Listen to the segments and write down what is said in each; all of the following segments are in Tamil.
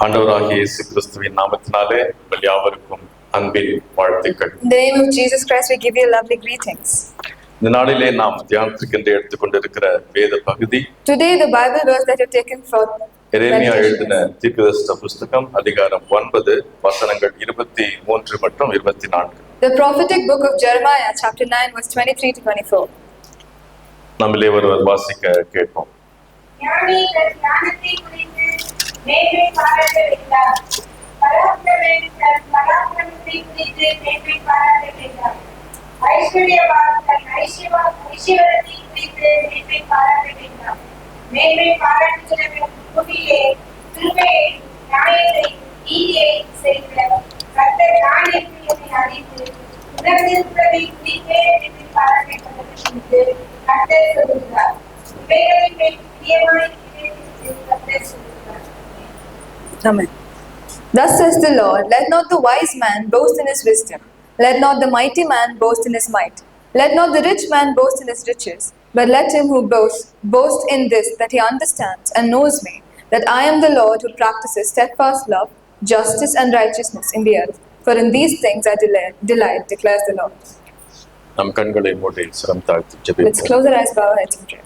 ஆண்டவராகிய இயேசு கிறிஸ்துவின் நாமத்தினாலே உங்கள் யாவருக்கும் அன்பின் வாழ்த்துக்கள். In the name of Jesus Christ, we give you lovely greetings. இந்த நாளிலே நாம் தியானத்துக்கென்று எடுத்துக்கொண்டிருக்கிற வேத பகுதி, Today the Bible verse that you're taken for எரேமியா எழுதின தீர்க்கதரிசன புஸ்தகம் அதிகாரம் 9 வசனங்கள் 23 மற்றும் 24. The prophetic book of Jeremiah, chapter 9, verse 23 to 24. நம்மிலே ஒருவர் வாசிக்க கேட்போம். மேன்மை பாராட்ட வேண்டாம். பராக்கிரமத்தை குறித்து மேன்மை பாராட்ட வேண்டாம். ஐஸ்வர்யவான் தன் ஐஸ்வர்யத்தை குறித்து மேன்மை பாராட்ட வேண்டாம். மேன்மை பாராட்டுகிறவன் பூமியிலே கிருபையை, நியாயத்தை, நீதியை செய்கிறார். கர்த்தர் நான் என்று என்னை அறிந்து உணர்ந்திருப்பதை குறித்தே மேன்மை பாராட்டப்பட்டது என்று கர்த்தர் சொல்கிறார். இவைகளின் மேல் பிரியமாய் கர்த்தர் சொல்கிறார். Amen. Thus says the Lord, let not the wise man boast in his wisdom, let not the mighty man boast in his might, let not the rich man boast in his riches, but let him who boast in this, that he understands and knows me, that I am the Lord who practices steadfast love, justice and righteousness in the earth. For in these things I delight, declares the Lord. நம் கண்களை மூடி சிரம் தாழ்த்தி ஜெபிப்போம். Let's close our eyes, bow our heads and pray.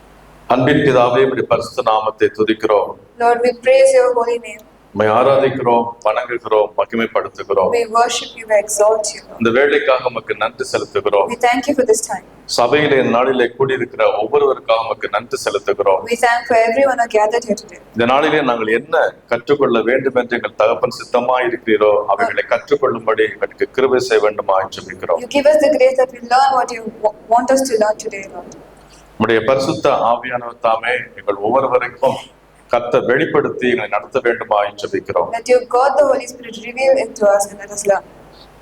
அன்பின் பிதாவே, உம்முடைய பரிசுத்த நாமத்தை துதிக்கிறோம். Lord, we praise your holy name. உம்மை ஆராதிக்கிறோம், வணங்குகிறோம், மகிமைப்படுத்துகிறோம். We worship you, we exalt you. இந்த வேளைக்காக உமக்கு நன்றி செலுத்துகிறோம். We thank you for this time. சபையிலே நாளிலே கூடியிருக்கிற ஒவ்வொருவருக்காக உமக்கு நன்றி செலுத்துகிறோம். We thank for everyone who gathered here today. இந்த நாளிலே நாங்கள் என்ன கற்றுக்கொள்ள வேண்டும் என்று எங்கள் தகப்பன் சித்தமா இருக்கிறீரோ அவைகளை கற்றுக்கொள்ளும்படி எங்களுக்கு கிருபை செய்ய வேண்டுமா ஜெபிக்கிறோம். You give us the grace that we learn what you want us to learn today, Lord. உம்முடைய பரிசுத்த ஆவியானவர் தாமே எங்கள் ஒவ்வொருவருக்கும் கர்த்தர் வெளிப்படுத்தி எங்களை நடத்த வேண்டுமா ஜெபிக்கிறோம். That you God the Holy Spirit reveal it to us and let us learn.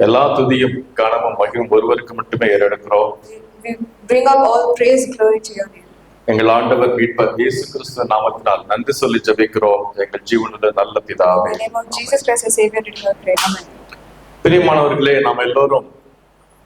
எல்லா துதியும் கனமும் மகிமையும் ஒருவருக்கு மட்டுமே ஏறெடுக்கிறோம். We bring up all praise glory to your name. எங்கள் ஆண்டவர் மீட்பர் இயேசு கிறிஸ்து நாமத்தினால் நன்றி சொல்லி ஜெபிக்கிறோம் எங்கள் ஜீவனுள்ள நல்ல பிதாவே. In the name of Jesus Christ our Savior did we pray. Amen. பிரியமானவர்களே, நாம் எல்லோரும்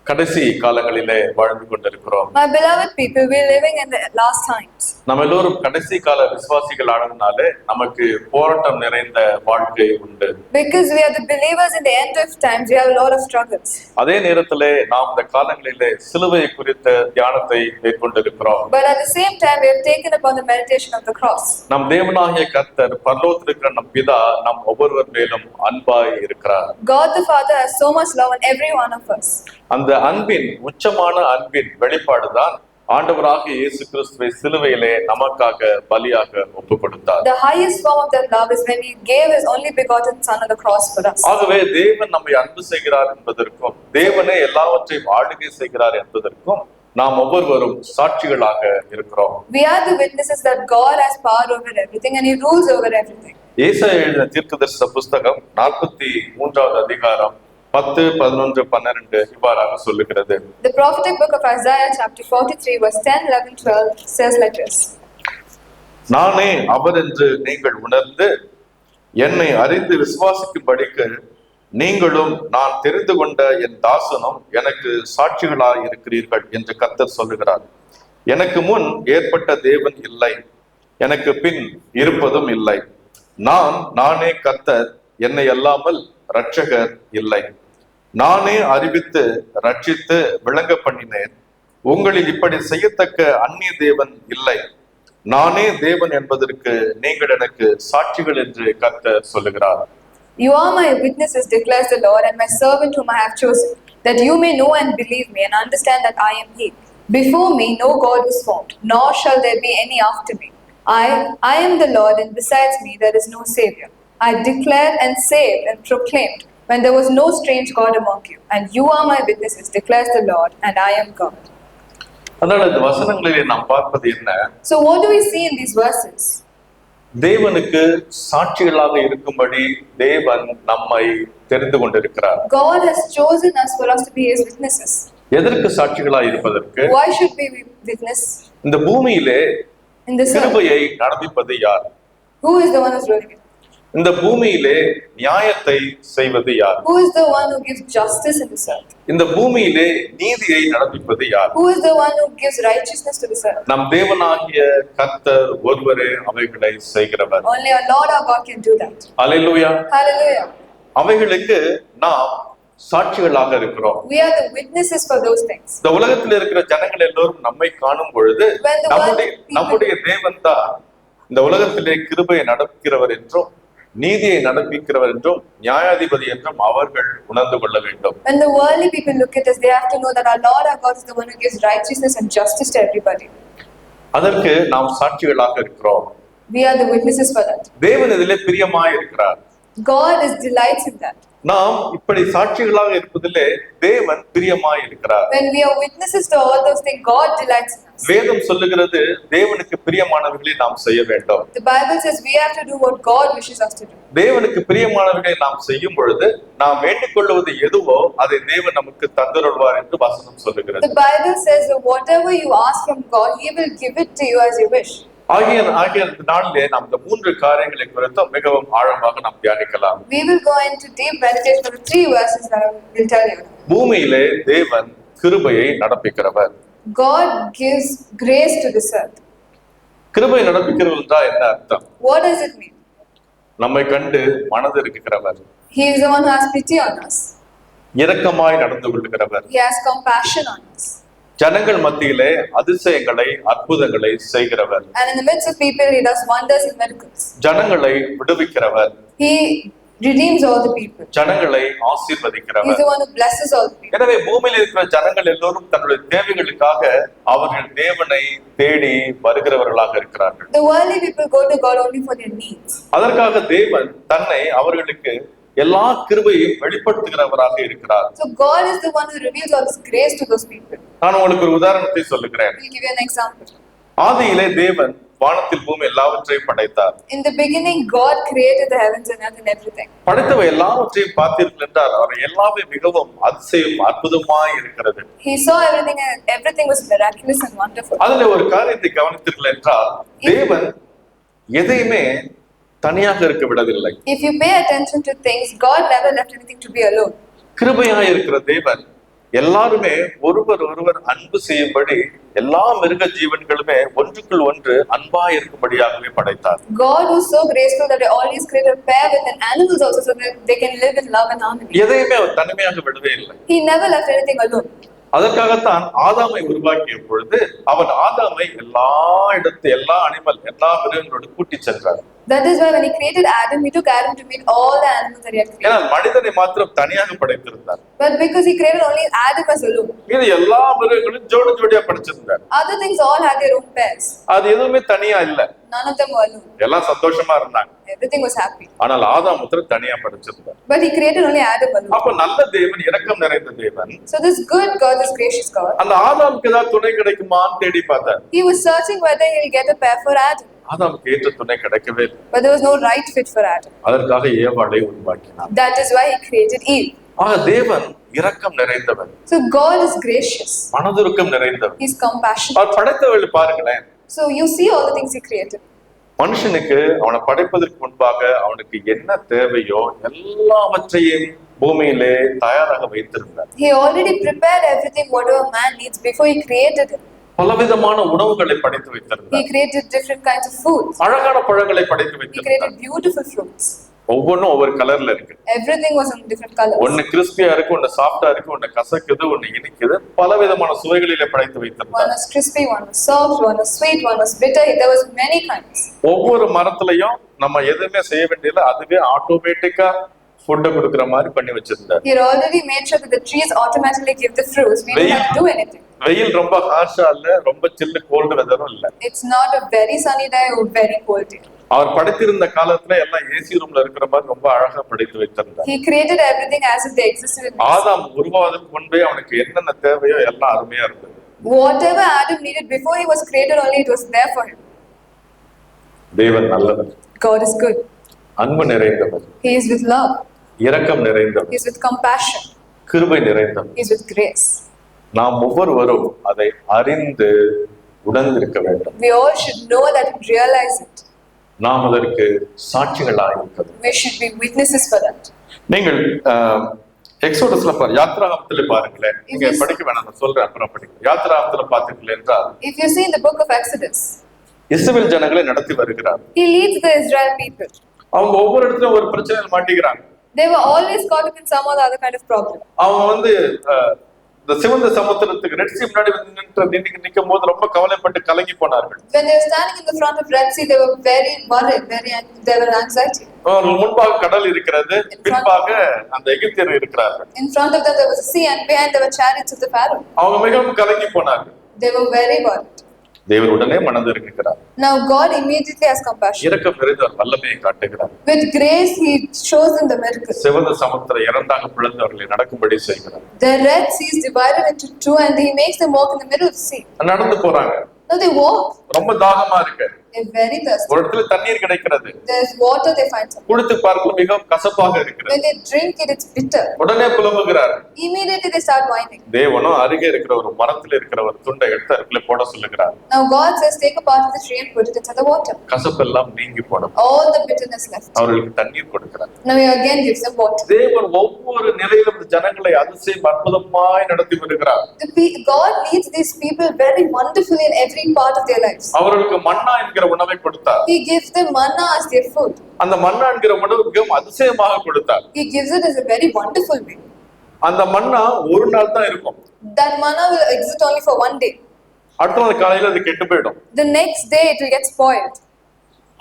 கடைசி காலங்களிலே வாழ்ந்து கொண்டிருக்கிறோம். My beloved people, we are living in the last times. நம்ம எல்லோரும் கடைசி கால விசுவாசிகள் ஆனதுனாலே நமக்கு போராட்டம் நிறைந்த வாழ்க்கை உண்டு. Because we are the believers in the end of times, we have a lot of struggles. அதே நேரத்திலே நாம் இந்த காலங்களிலே சிலுவையை குறித்த தியானத்தை மேற்கொண்டிருக்கிறோம். But at the same time, we have taken upon the meditation of the cross. நம் தேவனாகிய கர்த்தர் பரலோகத்தில் இருக்கிற நம் பிதா நம் ஒவ்வொருவர் மேலும் அன்பாய் இருக்கிறார். God the Father has so much love on every one of us. அந்த அன்பின் உச்சமான அன்பின் வெளிப்பாடுதான் ஆண்டவராகிய இயேசு கிறிஸ்துவை சிலுவையிலே நமக்காக பலியாக ஒப்புக் கொடுத்தார். The highest form of that love is when he gave his only begotten son on the cross for us. ஆகவே தேவன் நம்மை அன்பு செய்கிறார் என்பதற்கும் தேவனே எல்லாவற்றையும் ஆளுகை செய்கிறார் என்பதற்கும் நாம் ஒவ்வொருவரும் சாட்சிகளாக இருக்கிறோம். We are the witnesses that God has power over everything and he rules over everything. ஏசாயா எழுதின தீர்க்கதரிசன புஸ்தகம் 43வது அதிகாரம் 10, 11, 12 இவ்வாறாக சொல்லுகிறது. The prophetic book of Isaiah chapter 43 verse 10, 11, 12 says like this. நானே அவர் என்று நீங்கள் உணர்ந்து என்னை அறிந்து விசுவாசிக்கும்படிக்கு நீங்களும் நான் தெரிந்து கொண்ட என் தாசனும் எனக்கு சாட்சிகளாய் இருக்கிறீர்கள் என்று கர்த்தர் சொல்லுகிறார். எனக்கு முன் ஏற்பட்ட தேவன் இல்லை, எனக்கு பின் இருப்பதும் இல்லை. நானே கர்த்தர், என்னை அல்லாமல் இரட்சகர் இல்லை. நானே அறிவித்து ரட்சித்து விளங்க பண்ணினேன். உங்களில் இப்படி செய்யத்தக்க அந்நிய தேவன் இல்லை. நானே தேவன் என்பதற்கு நீங்கள் எனக்கு சாட்சிகள் என்று கர்த்தர் சொல்லுகிறார். You are my witnesses, declares the Lord, and my servant whom I have chosen, that you may know and believe me and understand that I am he. Before me no God was formed, nor shall there be any after me. I am the Lord, and besides me there is no Savior. I declared and saved and proclaimed when there was no strange God among you, and you are my witnesses, declares the Lord, and I am God. அதனால இந்த வசனங்களிலே நாம் பார்ப்பது என்ன? So what do we see in these verses? தேவனுக்கு சாட்சிகளாக இருக்கும்படி தேவன் நம்மை தெரிந்து கொண்டிருக்கிறார். God has chosen us for us to be his witnesses. எதற்கு சாட்சிகளாய் இருப்பதற்கு? Why should we witness? இந்த பூமியிலே In this earth, கிருபையை நடப்பிப்பது யார்? who is the one who's ruling it? இந்த பூமியிலே நியாயத்தை செய்வது யார்? Who is the one who gives justice in this earth? இந்த பூமியிலே நீதியை நடப்பிப்பது யார்? Who is the one who gives righteousness to this earth? நம் தேவனாகிய கர்த்தர் ஒருவரே அவைகளை செய்கிறவர். Only our Lord our God can do that. Hallelujah. Hallelujah. அவைகளுக்கு நாம் சாட்சிகளாக இருக்கிறோம். We are the witnesses for those things. இந்த உலகத்தில் இருக்கிற ஜனங்கள் எல்லோரும் நம்மை காணும் பொழுது When the நம்முடைய தேவன் தான் இந்த உலகத்திலே கிருபையை நடப்பிக்கிறவர் என்றும் நீதியை நடப்பிக்கிறவர் என்றும் நியாயாதிபதி என்றும் அவர்கள் உணர்ந்து கொள்ள வேண்டும். When the worldly people look at us, they have to know that our Lord our God is the one who gives righteousness and justice to everybody. அதற்கு நாம் சாட்சிகளாக இருக்கிறோம். We are the witnesses for that. தேவன் இதிலே பிரியமாய் இருக்கிறார். God is delights in that. நாம் இப்படி சாட்சிகளாக இருப்பதிலே தேவன் பிரியமாய் இருக்கிறார். When we are witnesses to all those things, God delights in us. வேதம் சொல்லுகிறது தேவனுக்கு பிரியமானவர்களை நாம் செய்ய வேண்டும். The Bible says we have to do what God wishes us to do. தேவனுக்கு பிரியமானவர்களை நாம் செய்யும் பொழுது நாம் வேண்டிக் கொள்வது எதுவோ அதை தேவன் நமக்கு தந்தருள்வார் என்று வசனம் சொல்லுகிறது. The Bible says that whatever you ask from God, He will give it to you as you wish. ஆகிய நாளிலே நாம் இந்த 3 காரியங்களை குறித்து மிகவும் ஆழமாக நாம் தியானிக்கலாம். We will go into deep meditation for the 3 verses that I will tell you. பூமியிலே தேவன் கிருபையை நடப்பிக்கிறவர். God gives grace to this earth. கிருபை நடப்பிக்கிறவர் என்றால் என்ன அர்த்தம்? What does it mean? நம்மை கண்டு மனது இருக்கிறவர். He is the one who has pity on us. இரக்கமாய் நடந்து கொள்கிறவர். He has compassion on us. ஜனங்கள் மத்தியிலே அதிசயங்களை அற்புதங்களை செய்கிறவர். And in the midst of people, He does wonders and miracles. ஜனங்களை விடுவிக்கிறவர். He redeems all the people. ஜனங்களை He is ஆசீர்வதிக்கிறவர். the one who blesses all the people. எனவே பூமியில் இருக்கிற ஜனங்கள் எல்லோரும் தன்னுடைய தேவைகளுக்காக அவர்கள் தேவனை தேடி வருகிறவர்களாக இருக்கிறார்கள். The worldly people go to God only for their needs. அதற்காக தேவன் தன்னை அவர்களுக்கு எல்லா கிருபையும் வெளிப்படுத்துகிறவராக இருக்கிறார். So God is the one who reveals all His grace to those people. நான் உங்களுக்கு ஒரு உதாரணத்தை சொல்லுகிறேன். I'll give you an example. ஆதியிலே தேவன் வானத்தில் பூமி எல்லாவற்றையும் படைத்தார். In the beginning, God created the heavens and earth and everything. படைத்தவை எல்லாவற்றையும் பார்த்தீர்கள் என்றால் அவை எல்லாமே மிகவும் அதிசயம் அற்புதமாய் இருக்கிறது. He saw everything and everything was miraculous and wonderful. அதுல ஒரு காரியத்தை கவனித்தீர்கள் என்றால் தேவன் எதையுமே தனியாக இருக்க விடவில்லை. If you pay attention to things, God never left anything to be alone. கிருபையாய் இருக்கிற தேவன் எல்லாருமே ஒருவர் ஒருவர் அன்பு செய்யும்படி எல்லா மிருக ஜீவன்களுமே ஒன்றுக்குள் ஒன்று அன்பாய் இருக்கும்படியாகவே படைத்தார். God was so graceful that He always created a pair with an animals also so that they can live in love and harmony. எதையுமே அவர் தனிமையாக விடவே இல்லை. He never left anything alone. அதற்காகத்தான் ஆதாமை உருவாக்கிய பொழுது அவன் ஆதாமை எல்லா அனிமல் எல்லா மிருகங்களோடு கூட்டி சென்றார். That is why when He created Adam, He took Adam to meet all the animals that He had created. ஏன்னா மனிதனை மாத்திரம் தனியாக படைத்திருந்தார். But because He created only Adam as alone, இது எல்லா மிருகங்களும் ஜோடியா படைச்சிருந்தார். other things all had their own pairs. அது எதுவுமே தனியா இல்ல. None of them were alone. எல்லாம் சந்தோஷமா இருந்தாங்க. Everything was happy. ஆனால் ஆதாம் மாத்திரம் தனியா படைச்சிருந்தார். But He created only Adam alone. அப்ப நல்ல தேவன் இரக்கம் நிறைந்த தேவன். So this good God, this gracious God, அந்த ஆதாமுக்கு ஏதாவது துணை கிடைக்குமான்னு தேடி பார்த்தார். He was searching whether He'll get a pair for Adam. ஆதாமுக்கு ஏற்ற துணை கிடைக்கவே இல்லை. But there was no right fit for Adam. அதற்காக ஏவாளை உருவாக்கினார். That is why He created Eve. ஆக தேவன் இரக்கம் நிறைந்தவன். So God is gracious. மனதுருக்கம் நிறைந்தவன். He's compassionate. அவர் படைத்தவர்களை பாருங்களேன். So you see all the things He created. மனுஷனுக்கு அவனை படைப்பதற்கு முன்பாக அவனுக்கு என்ன தேவையோ எல்லாவற்றையும் பூமியிலே தயாராக வைத்திருந்தார். He already prepared everything whatever man needs before He created him. பலவிதமான உணவுகளை படைத்து வைத்திருந்தார். He created different kinds of foods. அழகான பழங்களை படைத்து He வைத்திருந்தார். created beautiful fruits. ஒவ்வொன்றும் ஒவ்வொரு கலர்ல இருக்கு. Everything was in different colors. ஒன்னு கிறிஸ்பியா இருக்கு, ஒன்னு சாஃப்டா இருக்கு, ஒன்னு கசக்குது, ஒன்னு இனிக்குது. பலவிதமான சுவைகளிலே படைத்து One வைத்திருந்தார். was crispy, one was soft, one was sweet, one was bitter. There was many kinds. ஒவ்வொரு மரத்திலையும் நம்ம எதுவுமே செய்ய வேண்டியதில்லை, அதுவே ஆட்டோமேட்டிக்கா ஃபுட்டை கொடுக்குற மாதிரி பண்ணி வச்சிருந்தார். He had already made sure that the trees automatically give the fruits. We didn't have to do anything. வெயில் ரொம்ப ஹார்ஷா இல்ல, ரொம்ப சில்லு கோல்டு வெதரும் இல்ல. It's not a very sunny day or very cold day. அவர் படைத்திருந்த காலத்துல எல்லாம் ஏசி ரூம்ல இருக்கிற மாதிரி ரொம்ப அழகா படைத்து வைத்திருந்தார். He created everything as if they existed in this. ஆதாம் உருவாவதற்கு முன்பே அவனுக்கு என்னென்ன தேவையோ எல்லாம் அருமையா இருந்தது. Whatever Adam needed before he was created, only it was there for him. தேவன் நல்லவர். God is good. அன்பு நிறைந்தவர். He is with love. இரக்கம் நிறைந்தவர். He is with compassion. கிருபை நிறைந்தவர். He is with grace. நாம் ஒவ்வொருவரும் அதை அறிந்து உணர்ந்திருக்க வேண்டும். We all should know that and realize it. நாம் அதற்கு சாட்சிகளாக இருக்கிறது. We should be witnesses for that. நீங்கள் எக்ஸோடஸ்ல யாத்ராகமத்துல பாருங்களேன், நீங்க படிக்க வேணாம், நான் சொல்றேன், அப்புறம் படிக்க. யாத்ராகமத்துல பாத்தீங்களா என்றால், If you see in the book of Exodus, இஸ்ரவேல் ஜனங்களை நடத்தி வருகிறார். he leads the Israel people. அவங்க ஒவ்வொரு இடத்துலயும் ஒரு பிரச்சனையில் மாட்டிக்கிறாங்க. They were always caught up in some or the other kind of problem. அவங்க வந்து இந்த சிவந்த சமுத்திரத்துக்கு ரெட் சி முன்னாடி நிற்கும் போது ரொம்ப கவலைப்பட்டு கலங்கி போனார்கள். When they were standing in the front of Red Sea, they were very worried, they were anxiety. முன்பாக கடல் இருக்கிறது, பின்பாக அந்த எகிப்தியர் இருக்கிறார்கள். In front of them there was a sea, and behind there were chariots of the Pharaoh. அவங்க மிகவும் கலங்கி போனார்கள். They were very worried. தேவன் உடனே மனதிறங்குகிறார். Now God immediately has compassion. இரக்கம் நிறைந்த வல்லமையை காட்டுகிறார். With grace he shows them the miracle. சிவந்த சமுத்திரம் இரண்டாக பிளந்து அவர்களை நடக்கும்படி செய்கிறார். The Red Sea is divided into two, and he makes them walk in the middle of the sea. நடந்து போறாங்க. Now they walk. ரொம்ப தாகமா இருக்கு. They're very thirsty. ஒரு இடத்துல தண்ணீர் கிடைக்கிறது. There's water, they find some. குடித்து பார்க்க மிகவும் கசப்பாக இருக்கிறது. When they drink it, it's bitter. உடனே புலம்புகிறார். Immediately they start whining. தேவனோ அருகே இருக்கிற ஒரு மரத்தில் இருக்கிற ஒரு துண்டை எடுத்து அதுக்குள்ள போட சொல்லுகிறார். Now God says, take a part of the tree and put it into the water. கசப்பெல்லாம் நீங்கி போடும். All the bitterness left. அவர்களுக்கு தண்ணீர் கொடுக்கிறார். Now he again gives them water. தேவன் ஒவ்வொரு நிலையிலும் ஜனங்களை அதிசயம் அற்புதமாய் நடத்தி வருகிறார். God leads these people very wonderfully in every part of their lives. அவர்களுக்கு மன்னா என்கிற உணவை கொடுத்தார். He gives them manna as their food. அந்த மன்னா என்கிற உணவு மிகவும் அதிசயமாக கொடுத்தார். He gives it as a very wonderful way. அந்த மன்னா ஒரு நாள் தான் இருக்கும். That manna will exist only for one day. அடுத்த நாள் காலையில அது கெட்டு போயிடும். The next day it will get spoiled.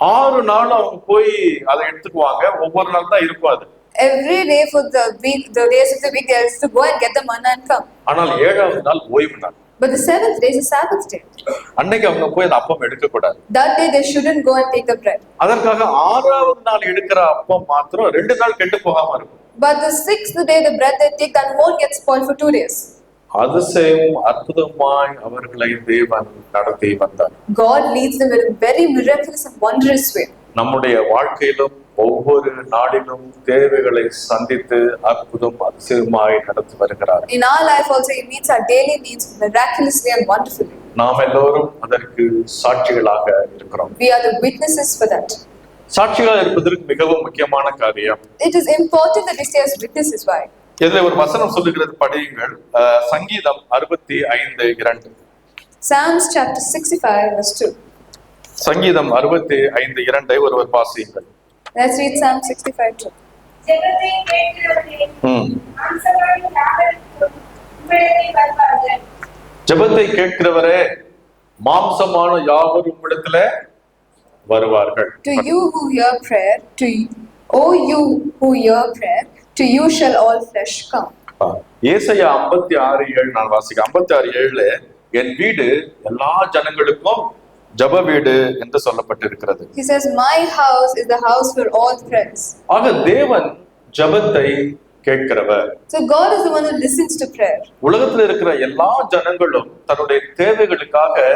6 நாள் அவங்க போய் அதை எடுத்துக்குவாங்க. ஒவ்வொரு நாள் தான் இருக்கும் அது. Every day for the week, the days of the week, they have to go and get the manna and come. ஆனால் 7வது நாள் ஓய்வு நாள். But the 7th day is a Sabbath day. அன்னைக்கு அவங்க போய் அந்த அப்பம் எடுக்க கூடாது. That day they shouldn't go and take the bread. அதற்காக 6வது நாள் எடுக்கிற அப்பம் மாத்திரம் 2 நாள் கெட்டு போகாம இருக்கும். But the 6th day the bread they take and won't get spoiled for 2 days. அதிசயம் அற்புதமாய் அவர்களை தேவன் நடத்தி வந்தார். God leads them in a very miraculous and wondrous way. நம்முடைய வாழ்க்கையிலும் ஒவ்வொரு நாளிலும் தேவைகளை சந்தித்து அற்புதம் அதிசயமாய் நடத்தி வருகிறார். In our life also he meets our daily needs miraculously and wonderfully. நாம் எல்லோரும் அதற்கு சாட்சிகளாக இருக்கிறோம். We are the witnesses for that. சாட்சிகளாக இருப்பதற்கு மிகவும் முக்கியமான காரியம். It is important that we stay as witnesses. Why? இதுல ஒரு வசனம் சொல்லுகிறது, படியுங்கள். சங்கீதம் 65:2. Psalms chapter 65 verse 2. சங்கீதம் 65:2 ஒருவர் வாசியுங்கள். Let's read Psalm 65:2. ஜெபத்தை கேட்கிறவரே, மாம்சமான யாவரும் உம்மிடத்தில் வருவார்கள். ஜெபத்தை கேட்கிறவரே, மாம்சமான யாவரும் உம்மிடத்திலே வருவார்கள். To you who hear prayer, you who hear prayer, to you shall all flesh come. ஏசாயா 56:7 நான் வாசிக்கிறேன். 56:7 என் வீடு எல்லா ஜனங்களுக்கும் ஜெப வீடு என்று சொல்லப்பட்டிருக்கிறது. He says, my house is the house for all prayers. ஆக தேவன் ஜெபத்தை கேட்கிறவர். So God is the one who listens to prayer. உலகத்தில் இருக்கிற எல்லா ஜனங்களும் தன்னுடைய தேவைகளுக்காக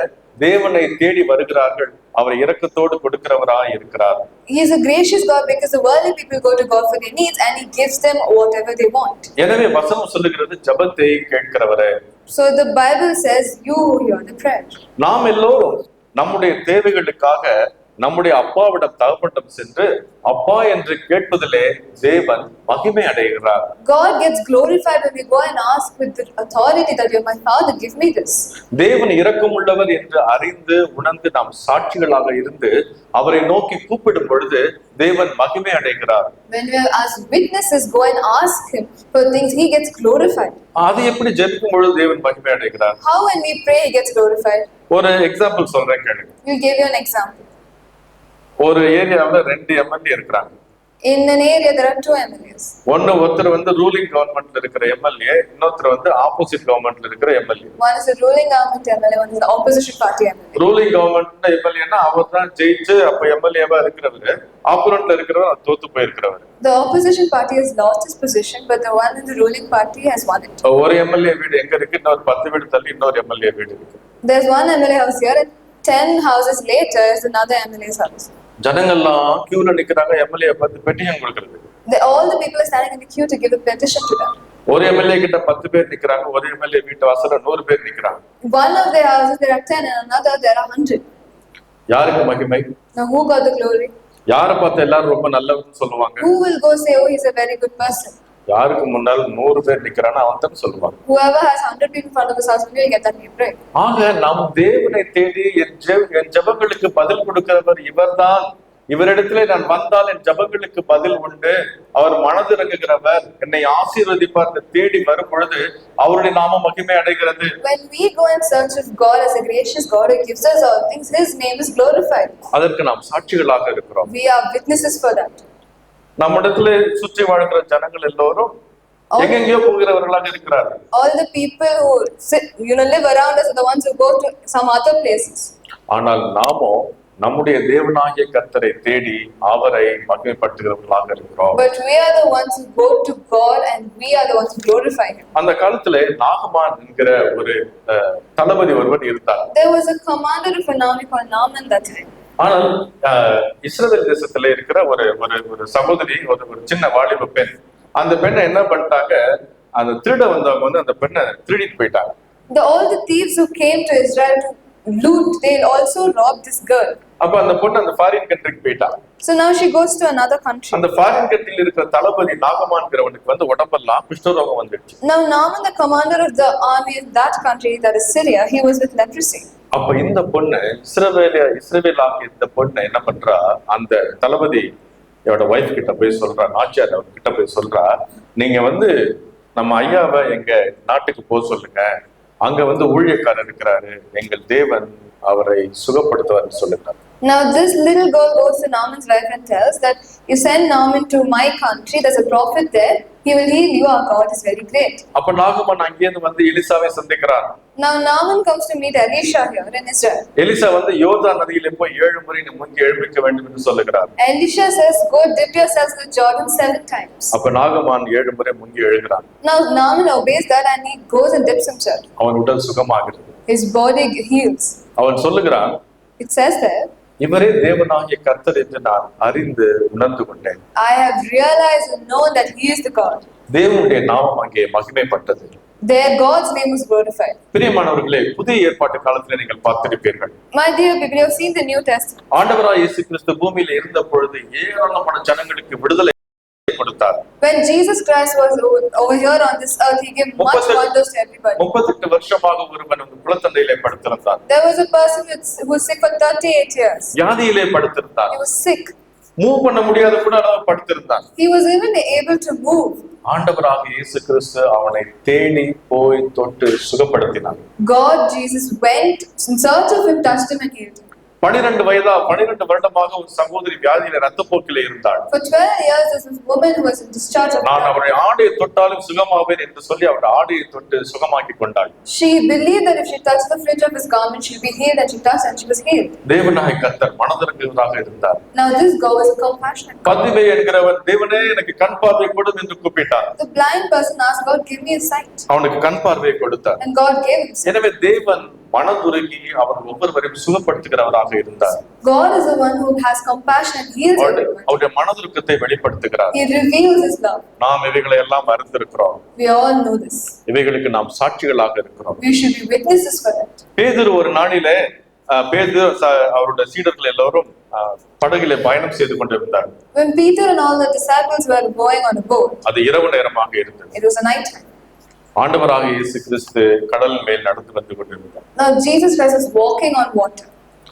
தேவனை தேடி வருகிறார்கள். அவர் இரக்கத்தோடு கொடுக்கிறவராய் இருக்கிறார். He is a gracious God because the worldly people go to God for their needs and he gives them whatever they want. எனவே வசனம் சொல்லுகிறது ஜெபத்தை கேட்கிறவரே. So the Bible says, you who hear the prayer. நாம் எல்லோரும் நம்முடைய தேவைகளுக்காக நம்முடைய அப்பாவிடம் தகப்பனிடம் சென்று அப்பா என்று கேட்பதிலே தேவன் மகிமை அடைகிறார். God gets glorified when we go and ask with the authority that you're my father, give me this. தேவன் இரக்கமுள்ளவர் என்று அறிந்து உணர்ந்து நாம் சாட்சிகளாக இருந்து அவரை நோக்கி கூப்பிடும் பொழுது தேவன் மகிமை அடைகிறார். When we as witnesses go and ask him for things, he gets glorified. அது எப்படி ஜெபிக்கும் பொழுது தேவன் மகிமை அடைகிறார்? How when we pray he gets glorified? ஒரு எக்ஸாம்பிள் சொல்றேன் கேளுங்க. We'll give you an example. ஒரு ஏரியாவுல 2 எம்எல்ஏ இருக்கிறாங்க. In an area there are 2 MLAs. ஒருத்தர் வந்து ரூலிங் கவர்மெண்ட்ல இருக்கிற எம்எல்ஏ, இன்னொருத்தர் வந்து ஆப்போசிட் கவர்மெண்ட்ல இருக்கிற MLA. One is the ruling government MLA, one is the opposition party MLA. Ruling government எம்எல்ஏன்னா அவர் தான் ஜெயிச்சு அப்ப எம்எல்ஏவா இருக்கிறவரு, ஆப்போனன்ட்ல இருக்கிறவர் தோத்து போயிருக்கிறவர். The opposition party has lost his position, but the one in the ruling party has won it. ஒரு எம்எல்ஏ வீடு எங்க இருக்கு, இன்னொரு 10 வீடு தள்ளி இன்னொரு எம்எல்ஏ வீடு இருக்கு. There's one MLA house here and 10 houses later is another MLA's house. ஜனங்கள்லாம் கியூல நிக்கிறாங்க எம்எல்ஏ பார்த்து பெட்டிஷன் கொடுக்கிறது. All the people are standing in the queue to give a petition to them. ஒரு எம்எல்ஏ கிட்ட 10 பேர் நிக்கிறாங்க, ஒரு எம்எல்ஏ வீட்டு வாசல்ல 100 பேர் நிக்கிறாங்க. One of their houses there are 10 and another there are 100. யாருக்கு மகிமை? Now, who got the glory? யாரை பார்த்து எல்லாரும் ரொம்ப நல்லவன்னு சொல்லுவாங்க? Who will go say, oh, he's a very good person? யாருக்கு முன்னால் 100 பேர் நிக்கிறானா அவன் தான் சொல்லுவாங்க. Whoever has 100 people in front of his house will get that name, right? ஆக நம் தேவனை தேடி என் ஜெபங்களுக்கு பதில் கொடுக்கிறவர் இவர்தான். இவரிடத்திலே நான் வந்தால் என் ஜெபங்களுக்கு பதில் உண்டு, அவர் மனதிறங்குகிறவர், என்னை ஆசீர்வதிப்பார் தேடி வரும் பொழுது அவருடைய நாமம் மகிமை அடைகிறது. When we go in search of God as a gracious God who gives us all things, his name is glorified. அதற்கு நாம் சாட்சிகளாக இருக்கிறோம். We are witnesses for that. நம்மிடத்திலே சுற்றி வாழ்கிற ஜனங்கள் எல்லோரும் எங்கெங்கயோ போகிறவர்களாக இருக்கிறார்கள். All the people who live around us are the ones who go to some other places. ஆனால் நாமோ நம்முடைய தேவனாகிய கர்த்தரை தேடி அவரை மகிமைப்படுத்துகிறவர்களாக இருக்கிறோம். But we are the ones who go to God and we are the ones who glorify him. அந்த காலத்திலே நாகமான் என்கிற ஒரு தளபதி ஒருவர் இருந்தார். There was a commander of an army called Naaman that time. ஆனால் இஸ்ரவேல் தேசத்துல இருக்கிற ஒரு சகோதரி, ஒரு சின்ன வாலிப பெண், அந்த பெண்ணை என்ன பண்ணிட்டாங்க, அந்த திருட வந்தவங்க வந்து அந்த பெண்ணை திருடிட்டு போயிட்டாங்க. All the thieves who came to Israel to loot, they also robbed this girl. அப்ப அந்த பொண்ணு அந்த ஃபாரின் கண்ட்ரிக்கு போயிட்டாங்க. So now she goes to another country. அந்த ஃபாரின் கண்ட்ரியில் இருக்கிற தளபதி நாகமான்கிறவனுக்கு வந்து உடம்பெல்லாம் குஷ்டரோகம் வந்துடுச்சு. Now Naaman, the commander of the army in that country, that is Syria, he was with leprosy. அப்ப இந்த பொண்ணு இஸ்ரவேலாகிய இந்த பொண்ணு என்ன பண்றா, அந்த தளபதி வைஃப் கிட்ட போய் சொல்றா, நாச்சியார் கிட்ட போய் சொல்றா, நீங்க வந்து நம்ம ஐயாவை எங்க நாட்டுக்கு போக சொல்லுங்க, அங்க வந்து ஊழியக்காரர் இருக்கிறாரு, எங்கள் தேவன் அவரை சுகப்படுத்துவார்னு சொல்லுங்க. Now this little girl goes to Naaman's wife and tells that you send Naaman to my country, there's a prophet there, he will heal you, our God is very great. அப்ப நாகமான் அங்கேயிருந்து வந்து எலிசாவை சந்திக்கிறார். Now Naaman comes to meet Elisha here in Israel. Elisha வந்து யோர்தான் நதியிலே போய் 7 முறை நீ முங்கி எழும்பிக்க வேண்டும் என்று சொல்லுகிறார். Elisha says, go dip yourselves in the Jordan 7 times. அப்ப நாகமான் 7 முறை முங்கி எழுகிறான். Now Naaman obeys that and he goes and dips himself. அவன் உடல் சுகமாகிறது. His body heals. அவன் சொல்லுகிறான், it says there, இவரே தேவனாகிய கர்த்தர் என்று நான் அறிந்து உணர்ந்து கொண்டேன். I have realized and known that he is the God. தேவனுடைய நாமம் அங்கே மகிமைப்பட்டது. There God's name was glorified. பிரியமானவர்களே, புதிய ஏற்பாட்டு காலத்திலே நீங்கள் பார்த்திருப்பீர்கள். My dear people, you have seen the New Testament. ஆண்டவராகிய இயேசு கிறிஸ்து பூமியில இருந்த பொழுது ஏராளமான ஜனங்களுக்கு விடுதலை கொடுத்தார். When Jesus Christ was over here on this earth, he gave much wonders to everybody. 38 வருஷமாக ஒருவன் குளத்தண்டையிலே படுத்திருந்தான். There was a person who was sick for 38 years. வியாதியிலே படுத்திருந்தான். He was sick. Move பண்ண முடியாத கூட அளவு படுத்திருந்தான். He was even able to move. ஆண்டவராகிய இயேசு கிறிஸ்து அவனை தேடி போய் தொட்டு சுகப்படுத்தினார். God Jesus went in search of him, touched him and healed him. 12 வருடமாக ஒரு சகோதரி வியாதியில ரத்தப்போக்கிலே இருந்தாள். For 12 years there was a woman who was in discharge of நான் அவருடைய ஆடையை தொட்டாலும் சுகமாவேன் என்று சொல்லி அவருடைய ஆடையை தொட்டு சுகமாக்கி கொண்டாள். She believed that if she touched the fringe of his garment she will be healed, and she touched and she was healed. தேவனாகிய கர்த்தர் மனதிறங்குகிறவராக இருந்தார். Now this God was a compassionate God. பத்திமை என்கிறவன் தேவனே எனக்கு கண் பார்வை கொடும் என்று கூப்பிட்டார். The blind person asked God, give me a sight. அவனுக்கு கண் பார்வையை கொடுத்தார். And God gave him sight. எனவே தேவன் மனதுருகி அவர் ஒவ்வொருவரையும் சுகப்படுத்துகிறவராக இருந்தார். God is the one who has compassion and heals everyone. அவருடைய மனதுருக்கத்தை வெளிப்படுத்துகிறார். He reveals his love. நாம் இவைகளை எல்லாம் அறிந்திருக்கிறோம். We all know this. இவைகளுக்கு நாம் சாட்சிகளாக இருக்கிறோம். We should be witnesses for that. பேதுரு ஒரு நாளிலே அவருடைய சீடர்கள் எல்லாரும் படகிலே பயணம் செய்து கொண்டிருந்தார். When Peter and all the disciples were going on a boat, அது இரவு நேரமாக இருந்தது. it was a night time. ஆண்டவராகிய இயேசு கிறிஸ்து கடல் மேல் நடந்து வந்து கொண்டிருந்தார். Now Jesus Christ was walking on water.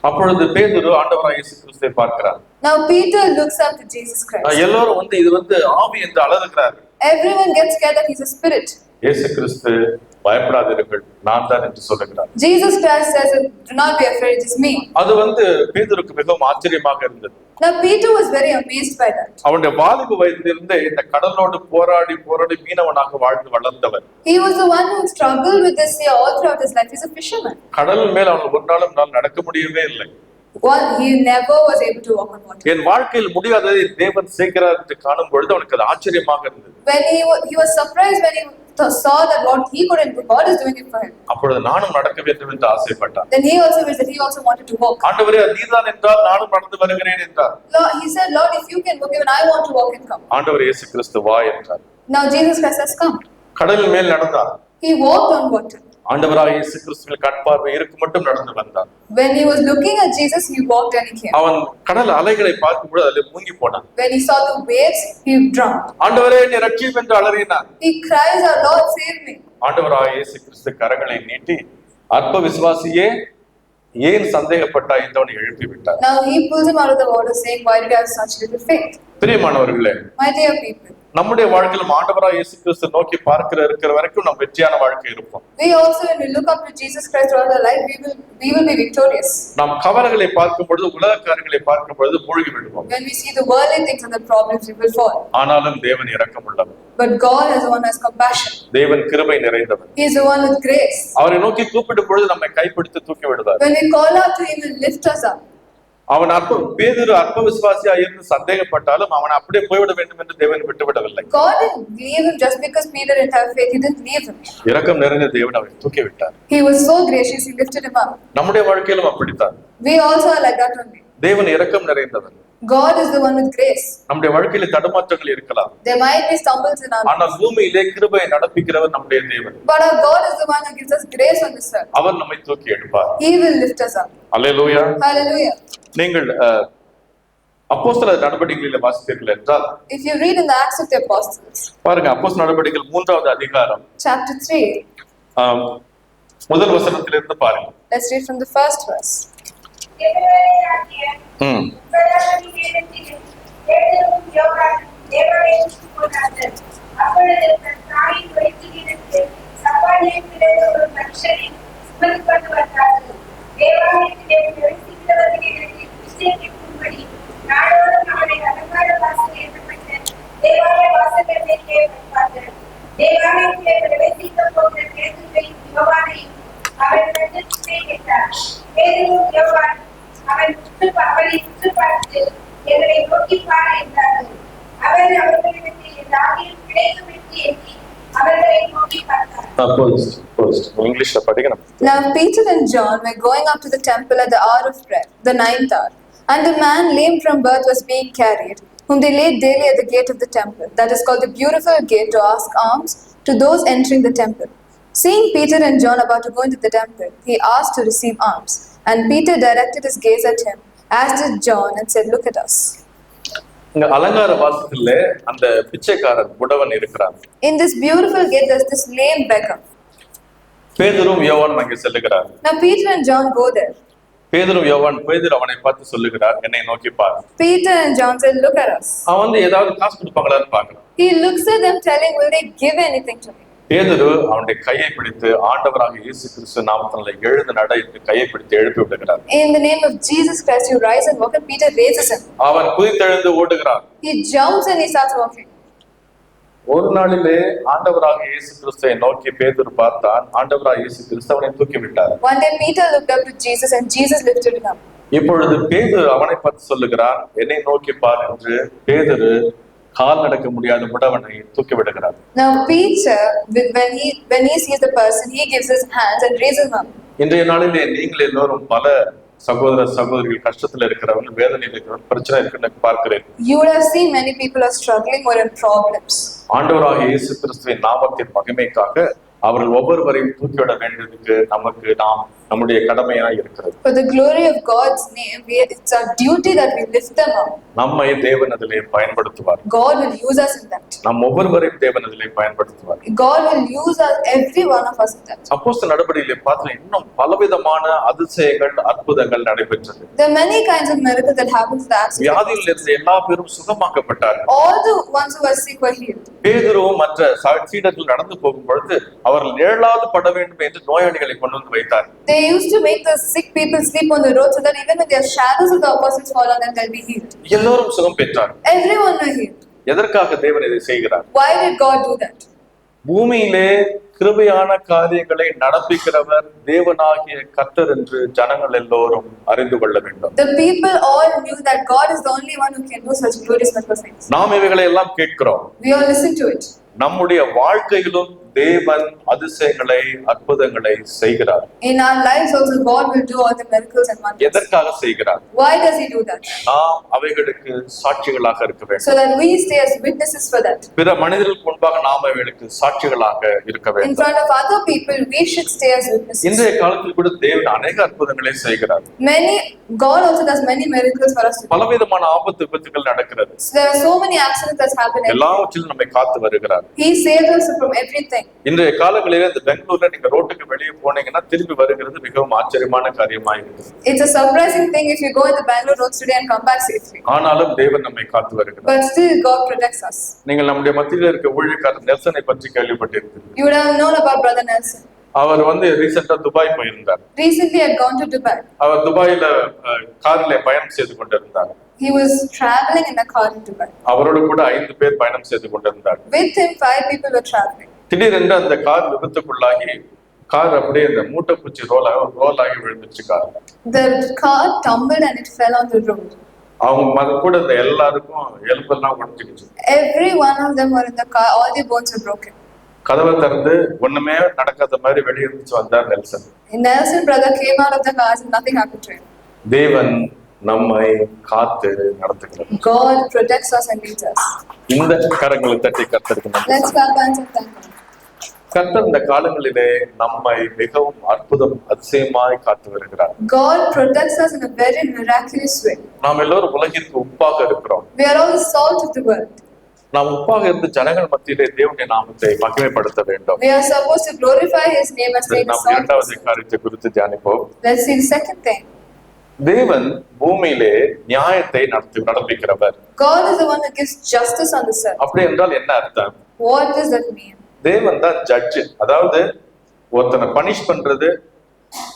அப்பொழுது பேதுரு ஆண்டவராகிய இயேசு கிறிஸ்துவை பார்க்கிறார். Now Peter looks up to Jesus Christ. எல்லாரும் இது ஆவி என்று அலறுகிறார்கள். Everyone gets scared that he's a spirit. இயேசு கிறிஸ்து பயப்படாதீர்கள், நான் தான் என்று சொல்லுகிறார். Jesus Christ says, do not be afraid, it is me. அது பேதுருக்கு மிகவும் ஆச்சரியமாக இருந்தது. Now Peter was very amazed by that. அவனுடைய வாலிப வயதிலிருந்தே இந்த கடலோடு போராடி மீனவனாக வாழ்ந்து வளர்ந்தவர். He was the one who struggled with the sea all throughout his life. He's a fisherman. கடல் மேல் அவன் ஒரு நாளும் நடக்க முடியவே இல்லை. He never was able to walk on water. என் வாழ்க்கையில் முடியாததை தேவன் செய்கிறார் என்று காணும் பொழுது அவனுக்கு அது ஆச்சரியமாக இருந்தது. When he was surprised when he saw that what he couldn't do, God is doing it for him. அப்பொழுது நானும் நடக்க வேண்டும் என்று ஆசைப்பட்டான். Then he also wished that he also wanted to walk. ஆண்டவரே நீதான் என்றால் நானும் நடந்து வருகிறேன் என்றார். He said, Lord, if you can walk, even I want to walk and come. ஆண்டவர் இயேசு கிறிஸ்து வா என்றார். Now Jesus Christ says, come. கடலின் மேல் நடந்தார். He walked on water. ஆண்டவராக இயேசு கிறிஸ்துவின் கண்பார்வை இருக்கும் மட்டும் நடந்து வந்தான். When he was looking at Jesus, he walked and he came. அவன் கடல் அலைகளை பார்க்கும்போது அதில் மூங்கி போனான். When he saw the waves, he drowned. ஆண்டவரே என்னை ரட்சியும் என்று அலறினான். He cries, "Our Lord, save me." ஆண்டவராக இயேசு கிறிஸ்து கரங்களை நீட்டி அற்ப விசுவாசியே ஏன் சந்தேகப்பட்டாய் என்று அவனை எழுப்பி விட்டார். Now he pulls him out of the water, saying, "Why did you have such little faith?" பிரியமானவர்களே, My dear people, நம்முடைய வாழ்க்கையிலும் ஆண்டவராக இயேசு கிறிஸ்து நோக்கி இருக்கிற வரைக்கும் நம்ம வெற்றியான வாழ்க்கை இருப்போம். we also, when we look up to Jesus Christ throughout our life, we will be victorious. நாம் கவலைகளை பார்க்கும் பொழுது, உலக காரியங்களை பார்க்கும் பொழுது மூழ்கி விடுவோம். When we see the worldly things and the problems, we will fall. ஆனாலும் தேவன் இரக்கமுள்ளவர். But God is the one who has compassion. தேவன் கிருபை நிறைந்தவர். He is the one with grace. அவரை நோக்கி கூப்பிடும் பொழுது நம்மை கைப்பிடித்து தூக்கி விடுவார். When we call out to him, he will lift us up. அவன் பேதுரு அற்ப விசுவாசியா இருந்து சந்தேகப்பட்டாலும் அவனை அப்படியே போய்விட வேண்டும் என்று தேவன் விட்டுவிடவில்லை. God didn't leave him just because Peter didn't have faith. He didn't leave him. இரக்கம் நிறைந்த தேவன் அவனை தூக்கி விட்டார். He was so gracious, he lifted him up. நம்முடைய வாழ்க்கையிலும் அப்படித்தான். We also are like that only. தேவன் இரக்கம் நிறைந்தவர். God is the one with grace. நம்முடைய வாழ்க்கையில தடுமாற்றங்கள் இருக்கலாம். There might be stumbles in our life. ஆனால் பூமியிலே கிருபையை நடப்பிக்கிறவர் நம்முடைய தேவன். But our God is the one who gives us grace on this earth. அவர் நம்மை தூக்கி எடுப்பார். He will lift us up. Hallelujah. Hallelujah. நீங்கள் அப்போஸ்தலர் நடவடிக்கைகளில் வாசித்தீர்கள் என்றால், If you read in the Acts of the Apostles, பாருங்க, அப்போஸ்தலர் நடவடிக்கைகள் 3வது அதிகாரம் chapter 3, முதல் வசனத்திலிருந்து பாருங்க. let's read from the first verse. Now Peter and John were going up to the temple at the hour of prayer, the 9th hour. And a man lame from birth was being carried, whom they laid daily at the gate of the temple, that is called the Beautiful Gate, to ask alms to those entering the temple. Seeing Peter and John about to go into the temple, he asked to receive alms. And Peter directed his gaze at him, as did John, and said, "Look at us." அலங்கார வாசல்ல அந்த பிச்சைக்காரன் புடவன் இருக்கிறான். In this beautiful gate, there's this lame beggar. பேதுரும் யோவானும் அங்கே செல்லுகிறார். Now Peter and John go there. பேதுரு அவனை பார்த்து சொல்லுகிறார், என்னை நோக்கி பார். Peter and John said, "Look at us." அவன் ஏதாவது காசு கொடுப்பாங்களான்னு பார்க்கறான். He looks at them, telling, "Will they give anything to me?" பேதுரு அவனுடைய கையை பிடித்து ஆண்டவராக இயேசு கிறிஸ்து நாமத்தினாலே எழுந்து நட என்று கையை பிடித்து எழுப்பி விடுகிறார். In the name of Jesus Christ, you rise and walk. And Peter raises him. அவன் குதித்தெழுந்து ஓடுகிறான். He jumps and he starts walking. ஒரு நாளிலே ஆண்டவராக இயேசு கிறிஸ்துவை நோக்கி பேதுரு பார்த்தான். ஆண்டவராக இயேசு கிறிஸ்து அவனை தூக்கி விட்டார். One day Peter looked up to Jesus and Jesus lifted him up. இப்பொழுது பேதுரு அவனை பார்த்து சொல்லுகிறான், என்னை நோக்கி பார் என்று. பேதுரு கால் நடக்க முடியாத முடவனை தூக்கி விடுகிறார். Now Peter, when he sees the person, he gives his hands and raises him up. இன்றைய நாளிலே நீங்கள் எல்லோரும் பல சகோதரிகள் கஷ்டத்துல இருக்கிறவங்க, வேதனையில் இருக்கிறவங்க, பிரச்சனை இருக்குன்னு பார்க்கிறேன். You would have seen many people are struggling or in problems. ஆண்டவராக இயேசு கிறிஸ்துவின் நாமத்தின் மகிமைக்காக அவர்கள் ஒவ்வொருவரையும் தூக்கிவிட வேண்டியதுக்கு நம்முடைய கடமையா இருக்கிறது. For the glory of God's name, it's our duty that we lift them up. நம்மை தேவன் அதிலே பயன்படுத்துவார். God will use us in that. நம் ஒவ்வொருவரையும் தேவன் அதிலே பயன்படுத்துவார். God will use us, every one of us in that. அப்போஸ்தலர் நடபடிகளிலே பார்த்தா இன்னும் பலவிதமான அதிசயங்கள், அற்புதங்கள் நடைபெற்றது. There are many kinds of miracles that happen to the Acts. வியாதியில் இருந்த எல்லா பேரும் சுகமாக்கப்பட்டார்கள். All the ones who were sick were healed. பேதுருவும் மற்ற சீடர்கள் நடந்து போகும் பொழுது அவர்கள் நிழலாது பட வேண்டும் என்று நோயாளிகளை கொண்டு வந்து வைத்தார். They used to make the sick people sleep on the road so that even when their shadows of the apostles fall on them, they'll be healed. எல்லோரும் சுகம் பெற்றார். Everyone were healed. எதற்காக தேவன் இதை செய்கிறார்? Why did God do that? பூமியிலே கிருபையான காரியங்களை நடப்பிக்கிறவர் தேவனாகிய கர்த்தர் என்று ஜனங்கள் எல்லோரும் அறிந்து கொள்ள வேண்டும். The people all knew that God is the only one who can do such glorious things. நாம் இவைகளை எல்லாம் கேட்கிறோம். We all listen to it. நம்முடைய வாழ்க்கையிலும் தேவன் அதிசயங்களை அற்புதங்களை செய்கிறார். In our lives also God will do all the miracles and wonders. எதற்காக செய்கிறார்? Why does he do that? நாம் அவைகளுக்கு சாட்சிகளாக இருக்க வேண்டும். So that we stay as witnesses for that. பிற மனிதர்களுக்கு முன்பாக நாம் அவைகளுக்கு சாட்சிகளாக இருக்க In வேண்டும். front of other people we should stay as witnesses. இன்றைய காலத்தில் கூட தேவன் அநேக அற்புதங்களை செய்கிறார். God also does many miracles for us today. பலவிதமான ஆபத்து விபத்துகள் நடக்கிறது. So there are so many accidents that's happening. எல்லாவற்றிலும் நம்மை காத்து வருகிறார். He saves us from everything. இன்றைய காலங்களில் இந்த பெங்களூர்ல நீங்க ரோட்டுக்கு வெளியே போனீங்கன்னா திரும்பி வருகிறது மிகவும் ஆச்சரியமான காரியமா இருக்குது. It's a surprising thing if you go in the Bangalore roads today and come back safely. ஆனாலும் தேவன் நம்மை காத்து வருகிறார். But still God protects us. நீங்கள் நம்முடைய மத்தியில் இருக்க ஊழியக்காரர் நெல்சனை பற்றி கேள்விப்பட்டிருக்கிறீர்கள். You would have known about Brother Nelson. அவர் ரீசெண்டா துபாய் போயிருந்தார். Recently had gone to Dubai. அவர் துபாயில காரிலே பயணம் செய்து கொண்டிருந்தார். He was traveling in a car in Dubai. அவரோடு கூட 5 பேர் பயணம் செய்து கொண்டிருந்தார். With him 5 people were traveling. திடீரென்று அந்த கார் விபத்துக்குள்ளாகி கார் அப்படியே இந்த மூட்டைப்பூச்சி ரோல் ஆகி விழுந்துச்சு car. The car tumbled and it fell on the road. அவங்க கூட இந்த எல்லாருக்கும் எலும்பெல்லாம் உடைஞ்சிடுச்சு. Every one of them were in the car. All their bones were broken. கதவை திறந்து ஒண்ணுமே நடக்காத மாதிரி வெளியே இருந்துச்சு வந்தார் Nelson. Nelson brother came out of the car and nothing happened to him. தேவன் நம்மை காத்து நடத்துகிறார். God protects us and leads us. இந்த கரங்களை தட்டி கர்த்தருக்கு நன்றி. Let's clap hands and thank God. கர்த்தர் இந்த காலங்களிலே நம்மை மிகவும் அற்புதம் அதிசயமாய் காத்து வருகிறார். God protects us in a very miraculous way. நாம் எல்லோரும் உலகிற்கு உப்பாக இருக்கிறோம். We are all the salt of the world. நாம் உப்பாக இருந்து ஜனங்கள் மத்தியிலே தேவனுடைய நாமத்தை மகிமைப்படுத்த வேண்டும். We are supposed to glorify His name as being the நாம் salt. இரண்டாவது காரியத்தை குறித்து தியானிப்போம். Let's see the second thing. தேவன் பூமியிலே நியாயத்தை நடப்பிக்கிறவர். God is the one who gives justice on this earth. அப்படி என்றால் என்ன அர்த்தம்? What does that mean? தேவன் தான் ஜட்ஜ். அதாவது ஒருத்தனை பனிஷ் பண்றது,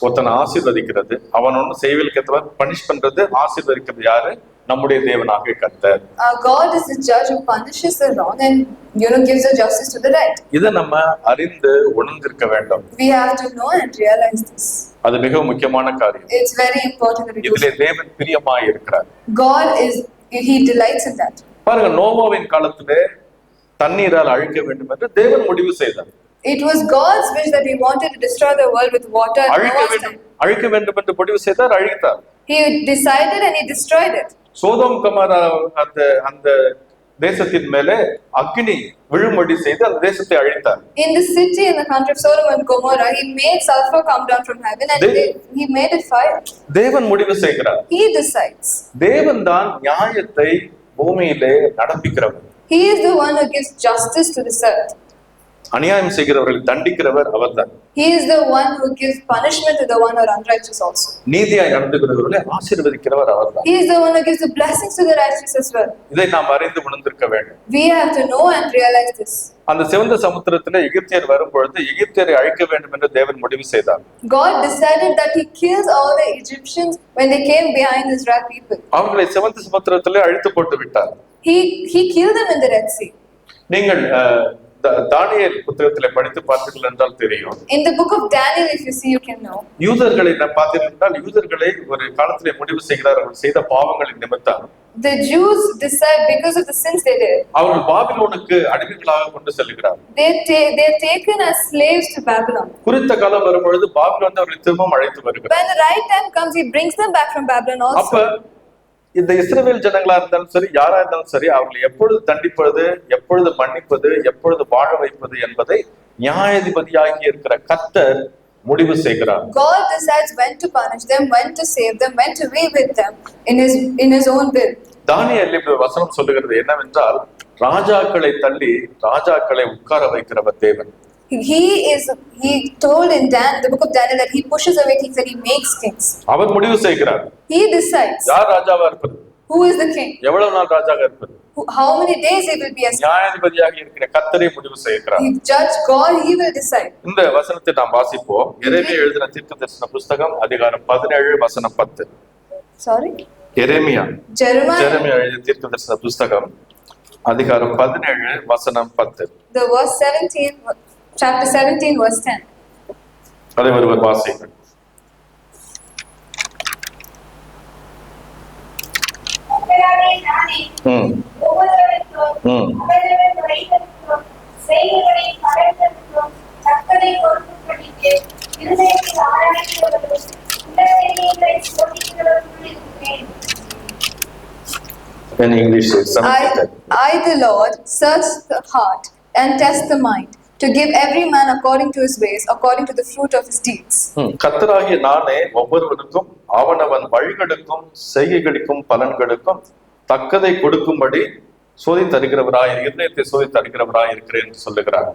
ஒருத்தனை ஆசீர்வதிக்கிறது. அவன் ஒண்ணு செய்வதற்கு ஏற்றவர் பனிஷ் பண்றது, ஆசீர்வதிக்கிறது யாரு? நம்முடைய தேவனாகிய கர்த்தர். God is the judge who punishes the wrong and gives the justice to the right. இதை நம்ம அறிந்து உணர்ந்திருக்க வேண்டும். We have to know and realize this. அது மிகவும் முக்கியமான காரியம். It's very important that we do. இதிலே தேவன் பிரியமாய் இருக்கிறார். God He delights in that. பாருங்க, நோவாவின் காலத்திலே தண்ணீரால் அழிக்க வேண்டும் என்று தேவன் முடிவு செய்தார். It was God's wish that He wanted to destroy the world with water. அழிக்க வேண்டும் என்று முடிவு செய்தார், அழித்தார். He decided and He destroyed it. Sodom கமோரா அந்த தேசத்தின் மேலே அக்னி விழும்படி செய்து அந்த தேசத்தை அழித்தார். In the city, in the country of Sodom and Gomorrah, He made sulfur come down from heaven and He made it fire. தேவன் முடிவு செய்கிறார். He decides. தேவன் தான் நியாயத்தை பூமியிலே நடப்பிக்கிறவர். He is the one who gives justice to this earth. அநியாயம் செய்கிறவர்களை தண்டிக்கிறவர் அவர்தான். He is the one who gives punishment to the one who are unrighteous also. நீதியாய் நடந்துகிறவர்களை ஆசீர்வதிக்கிறவர் அவர்தான். He is the one who gives the blessings to the righteous as well. இதை நாம் அறிந்து உணர்ந்திருக்க வேண்டும். We have to know and realize this. அந்த சிவந்த சமுத்திரத்திலே எகிப்தியர் வரும் பொழுது எகிப்தியரை அழிக்க வேண்டும் என்று தேவன் முடிவு செய்தார். God decided that He kills all the Egyptians when they came behind the Israel people. அவர்களை சிவந்த சமுத்திரத்திலே அழித்து போட்டு விட்டார். He killed them in the Red Sea. நீங்கள் தானியேல் புத்தகத்திலே படித்து பார்த்தீர்கள் என்றால் தெரியும். In the book of Daniel, if you see, you can know. யூதர்களை பார்த்தீர்கள் என்றால் யூதர்களை ஒரு காலத்திலே முடிவு செய்கிறார். அவர்கள் செய்த பாவங்களின் நிமித்தம் The Jews decide because of the sins they did. அவர்கள் பாபிலோனுக்கு அடிமைகளாக கொண்டு செல்கிறார். They're taken as slaves to Babylon. குறித்த காலம் வரும்பொழுது பாபிலோன் அவர்களை திரும்பவும் அழைத்து வருகிறார். When the right time comes, He brings them back from Babylon also. அப்ப இந்த இஸ்ரவேல் ஜனங்களா இருந்தாலும் சரி, யாரா இருந்தாலும் சரி, அவர்களை எப்பொழுது தண்டிப்பது, எப்பொழுது மன்னிப்பது, எப்பொழுது வாழ வைப்பது என்பதை நியாயாதிபதியாகி இருக்கிற கர்த்தர் முடிவு செய்கிறார். God decides when to punish them, when to save them, when to be with them in His own will. தானியேல் வசனம் சொல்லுகிறது என்னவென்றால், ராஜாக்களை தள்ளி ராஜாக்களை உட்கார வைக்கிறவர் தேவன். He told in the book of Daniel that He pushes away kings and He makes kings. அவர் முடிவு செய்கிறார். He decides. யார் ராஜாவா இருப்பது? Who is the king? எவ்வளவு நாள் ராஜாவா இருப்பது? How many days he will be as king? நியாயாதிபதியாக இருக்கிற கர்த்தரே முடிவு செய்கிறார். If judge God, He will decide. இந்த வசனத்தை நாம் வாசிப்போம். எரேமியா எழுதின தீர்க்கதரிசன புத்தகம் அதிகாரம் 17 வசனம் 10. Sorry? Jeremiah எழுதின தீர்க்கதரிசன புத்தகம் அதிகாரம் 17 வசனம் 10. The verse 17, chapter 17 verse 10. அதை ஒருவர் வாசிங்க. ஒவ்வொருவருக்கும் அவரவர் துறைகளுக்கும் செய்கைகளை பலர்களுக்கும் In English, it's I, the Lord, search the heart and test the mind, to give every man according to his ways, according to the fruit of his deeds. கர்த்தராகிய நானே ஒவ்வொருவருக்கும் அவனவன் வழிகளுக்கும் செய்கைகளுக்கும் பலன்களுக்கும் தக்கதை கொடுக்கும்படி சோதித்தருகிறவராய் இருதயத்தை சோதித்தருகிறவராய் இருக்கிறேன் என்று சொல்லுகிறார்.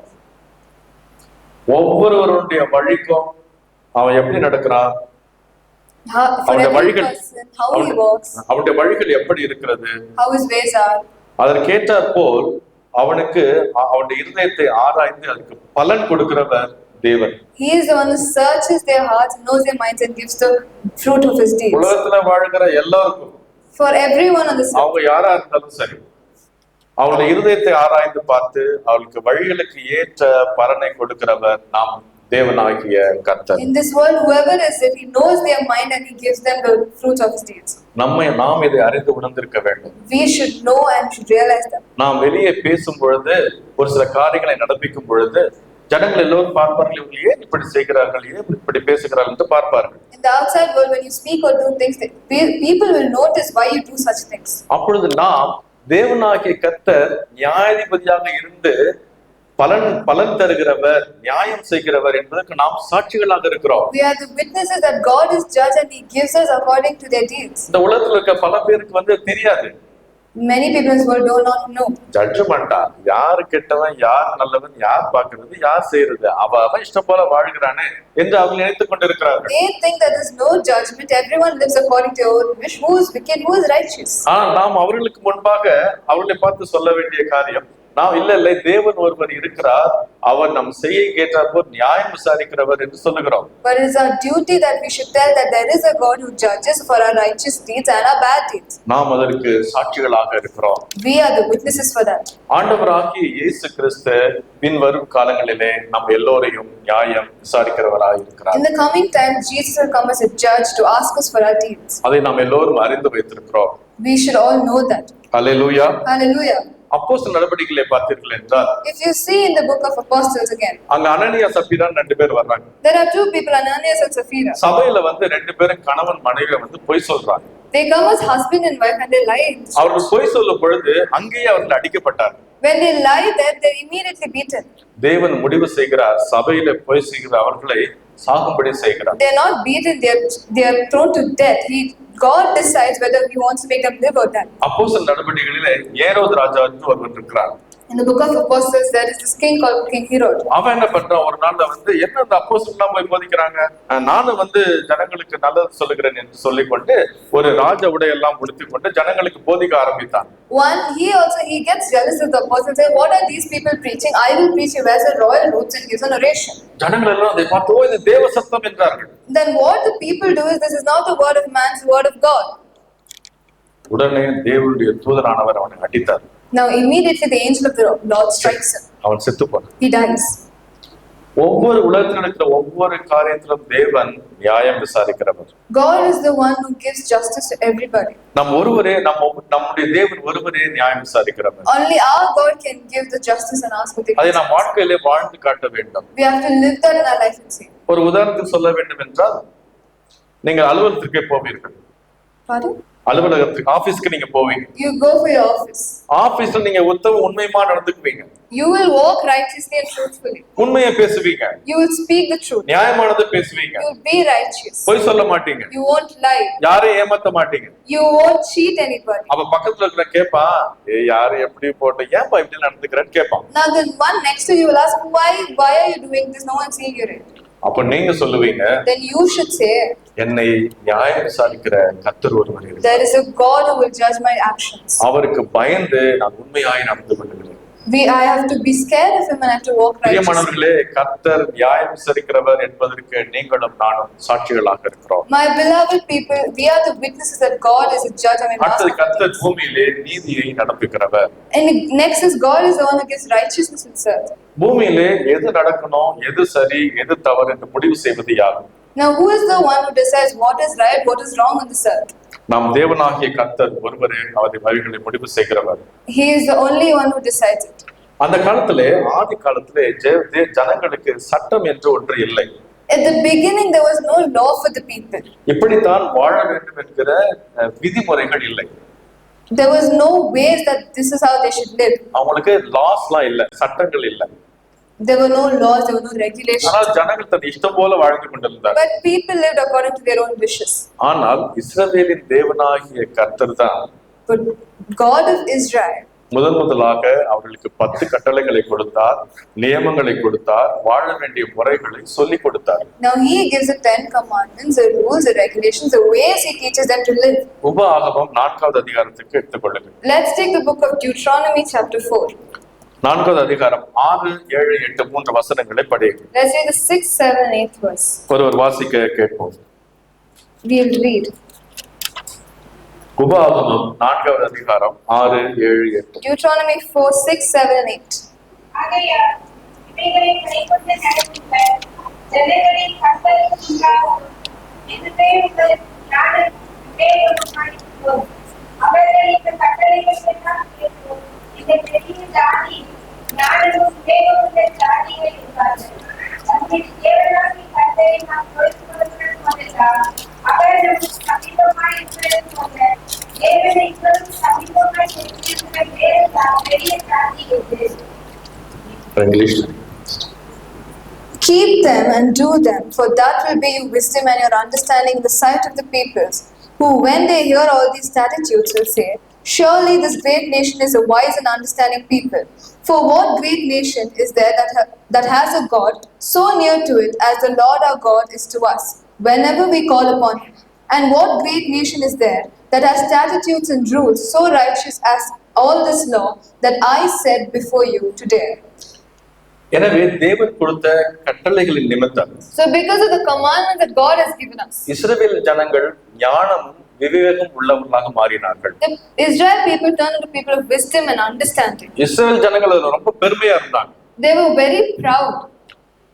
ஒவ்வொருவருடைய வழிக்கும் அவன் எப்படி நடக்கிறான், For அவனுடைய every வழிகள் person, how he walks, அவனுடைய வழிகள் எப்படி இருக்கிறது, how his ways are. அதற்கேற்றாற் போல் அவனுக்கு அவனுடைய இருதயத்தை ஆராய்ந்து அதுக்கு பலன் கொடுக்கிறவர் தேவன். He is the one who searches their hearts, knows their minds, and gives the fruit of his deeds. உலகத்துல வாழ்கிற எல்லாருக்கும், For everyone on the earth, அவங்க யாரா இருந்தாலும் சரி, அவனுடைய இருதயத்தை ஆராய்ந்து பார்த்து அவளுக்கு வழிகளுக்கு ஏற்ற பலனை கொடுக்கிறவர் நாம் தேவனாகிய கர்த்தர். in this world, whoever is it, he knows their mind and he gives them the fruit of his deeds. நாம் இதை அறிந்து உணர்ந்திருக்க வேண்டும். We should know and should realize that. நாம் வெளியே பேசும் பொழுது, ஒரு சில காரியங்களை நடப்பிக்கும் பொழுது, ஜனங்கள் எல்லோரும் பார்ப்பார்கள், இவங்க ஏன் இப்படி செய்கிறார்கள், ஏன் இப்படி பேசுகிறார்கள் என்று பார்ப்பார்கள். In the outside world, when you speak or do things, people will notice why you do such things. அப்பொழுது நாம் தேவனாகிய கர்த்தர் நியாயாதிபதியாக இருந்து பலன் தருகிறவர், நியாயம் செய்கிறவர் என்பதற்கு நாம் சாட்சிகளாக இருக்கிறோம். We are the witnesses that God is judge and he gives us according to their deeds. இந்த உலகத்துல இருக்க பல பேருக்கு தெரியாது. Many people in this world do not know. ஜட்ஜ்மெண்டா, யாரு கெட்டவன், யார் நல்லவன், யார் பார்க்கிறது, யார் செய்யறது, அவன் இஷ்டம் போல வாழ்கிறானே என்று அவங்க நினைத்துக் கொண்டிருக்கிறார்கள். They think that there is no judgment. Everyone lives according to their own wish. Who is wicked? Who is righteous? நாம் அவர்களுக்கு முன்பாக அவர்களை பார்த்து சொல்ல வேண்டிய காரியம், நாம் இல்லை, தேவன் ஒருவர் இருக்கிறார், அவர் நம் செய்ய கேட்டாற்போல் நியாயம் விசாரிக்கிறவர் என்று சொல்லுகிறோம். But it is our duty that we should tell that there is a God who judges for our righteous deeds and our bad deeds. நாம் அதற்கு சாட்சிகளாக இருக்கிறோம். We are the witnesses for that. ஆண்டவராகிய இயேசு கிறிஸ்து பின்வரும் காலங்களிலே நம்ம எல்லோரையும் நியாயம் விசாரிக்கிறவராய் இருக்கிறார். In the coming time, Jesus will come as a judge to ask us for our deeds. அதை நாம் எல்லோரும் அறிந்து வைத்திருக்கிறோம். We should all know that. Hallelujah. Hallelujah. அப்போஸ்தலர் நடவடிக்கைகளை பார்த்தீர்கள் என்றால், If you see in the book of Apostles again, அங்க அனனியா சப்பீரா 2 பேர் வர்றாங்க. there are two people, Ananias and Sapphira. சபையில 2 பேரும் கணவன் மனைவி பொய் சொல்றாங்க. They come as husband and wife and they lie. அவர்கள் பொய் சொல்லும் பொழுது அங்கேயே அவர்கள் அடிக்கப்பட்டார்கள். When they lie there, they're immediately beaten. தேவன் முடிவு செய்கிறார், சபையில பொய் செய்கிற அவர்களை சாகும்படி செய்கிறார். They're not beaten, they're thrown to death. God decides whether he wants to make them live or die. அப்போஸ்தலர் நடவடிக்கைகளிலே ஏரோது ராஜா என்று ஒருவர் இருக்கிறார். In the book of Apostles, there is this king called King Herod. அவன் என்ன பண்றான், ஒரு நாள்ல என்ன இந்த அப்போஸ்தலர்லாம் போய் போதிக்கிறாங்க, நானும் ஜனங்களுக்கு நல்லது சொல்லுகிறேன் என்று சொல்லிக்கொண்டு ஒரு ராஜ உடையெல்லாம் உடுத்திக் கொண்டு ஜனங்களுக்கு போதிக்க ஆரம்பித்தான். He gets jealous of the apostles and says, what are these people preaching? I will preach, he wears a royal robes and gives an oration. ஜனங்கள் எல்லாம் அதை பார்த்து, இது தேவ சத்தம் என்றார்கள். Then what the people do is, this is not the word of man, it's the word of God. உடனே தேவனுடைய தூதனானவர் அவனை அடித்தார். Now immediately the angel of the Lord strikes him. அவன் செத்து போனான். He dies. ஒவ்வொரு உலகத்தில் இருக்கிற ஒவ்வொரு காரியத்திலும் தேவன் நியாயம் விசாரிக்கிறவர். God is the one who gives justice to everybody. நம்முடைய தேவன் ஒருவரே நியாயம் விசாரிக்கிறவர். Only our God can give the justice and ask for the அதை நாம் வாழ்க்கையிலே வாழ்ந்து காட்ட வேண்டும். We have to live that in our life and see. ஒரு உதாரணத்துக்கு சொல்ல வேண்டும் என்றால், நீங்கள் அலுவலகத்திற்கே போவீர்கள். Pardon? அலுவலகத்துக்கு, ஆபீஸ்க்கு நீங்க போவீங்க. You go for your office. ஆபீஸ்ல நீங்க உண்மையுமா நடந்துக்குவீங்க. You will walk righteously and truthfully. உண்மையை பேசுவீங்க. You will speak the truth. நியாயமானதை பேசுவீங்க. You will be righteous. பொய் சொல்ல மாட்டீங்க. You won't lie. யாரையும் ஏமாத்த மாட்டீங்க. You won't cheat anybody. அப்ப பக்கத்துல இருக்கிற கேட்பான், யாரு எப்படி போட்டு ஏன்பா இப்படி நடந்துக்கிறேன்னு கேட்பான். Now the one next to you will ask, why are you doing this? No one seeing you. அப்ப நீங்க சொல்லுவீங்க, Then you should say, என்னை நியாயம் விசாரிக்கிற கர்த்தர் ஒருவர் இருக்கிறார். there is a God who will judge my actions. அவருக்கு பயந்து நான் உண்மையாய் நடந்து கொள்கிறேன். I have to be scared of him and I have to walk righteously. பிரியமானவர்களே, கர்த்தர் நியாயம் விசாரிக்கிறவர் என்பதற்கு நீங்களும் நானும் சாட்சிகளாக இருக்கிறோம். My beloved people, we are the witnesses that God is a judge. அடுத்தது, கர்த்தர் பூமியிலே நீதியை நடப்பிக்கிறவர். And next is, God is the one who gives righteousness in earth. பூமியிலே எது நடக்கணும், எது சரி, எது தவறு என்று முடிவு செய்வது யார்? Now who is the one who decides what is right, what is wrong on this earth? நாம் தேவனாகிய கர்த்தர் ஒருவரே அவருடைய வழிகளை முடிவு செய்கிறவர். He is the only one who decides it. அந்த காலத்திலே, ஆதி காலத்திலே ஜனங்களுக்கு சட்டம் என்று ஒன்று இல்லை. At the beginning there was no law for the people. இப்படித்தான் வாழ வேண்டும் என்கிற விதிமுறைகள் இல்லை. There was no ways that this is how they should live. அவங்களுக்கு லாஸ்லாம் இல்ல, சட்டங்கள் இல்ல. There were no laws, there were no regulations. ஆனால் ஜனங்கள் தன் இஷ்டம் போல வாழ்ந்து கொண்டிருந்தார். But people lived according to their own wishes. ஆனால் இஸ்ரவேலின் தேவனாகிய கர்த்தர் தான் But God of Israel முதலாக அவர்களுக்கு 10 கட்டளைகளை கொடுத்தார், நியமங்களை கொடுத்தார், வாழ வேண்டிய முறைகளை சொல்லிக் கொடுத்தார். Now he gives the 10 commandments, the rules, the regulations, the ways he teaches them to live. உபாகமம் 4வது அதிகாரத்துக்கு எடுத்துக்கொள்ளுங்கள். Let's take the book of Deuteronomy chapter 4. 4வது அதிகாரம் 6, 7, 8 3 வசனங்களை படியுங்கள். Let's read the 6, 7, and 8th verse. ஒருவர் வாசிக்க கேட்போம். We'll read. உபாகமம் 4வது அதிகாரம் 6, 7, 8. Deuteronomy 4, 6, 7, and 8. ஆகையால் இவைகளை கைக்கொண்டு நடக்குங்கள். ஜனங்களின் கற்பனைக்கு உண்டாகும். இதுவே உங்கள் ஞானம் விவேகமாயிருக்கும். அவர்கள் இந்த கட்டளைகள் எல்லாம் கேட்கும். இந்த பெரிய ஜாதி ஞானமும் விவேகமுள்ள ஜாதிகள் இருப்பார்கள். நம்முடைய தேவனாகிய கர்த்தரை நாம் தொழுதுகொள்வதன் மூலம்தான் அவர் நமக்கு சமீபமாய் இருக்கிறது போல தேவனுக்கும் சமீபமாய் இருக்கிற வேறு பெரிய ஜாதி இது. English. Keep them and do them, for that will be your wisdom and your understanding in the sight of the peoples, who when they hear all these statutes will say, surely this great nation is a wise and understanding people. For what great nation is there that has a God so near to it as the Lord our God is to us, whenever we call upon him? And what great nation is there that has statutes and rules so righteous as all this law that I said before you today? எனவே தேவன் கொடுத்த கட்டளைகளின் நிமித்தம், So because of the commandment that God has given us, இஸ்ரவேல் ஜனங்கள் ஞானமும் விவேகம் உள்ளவர்களாக மாறினார்கள். the Israel people turned into people of wisdom and understanding. இஸ்ரவேல் ஜனங்கள் அதுல ரொம்ப பெருமையா இருந்தாங்க. They were very proud.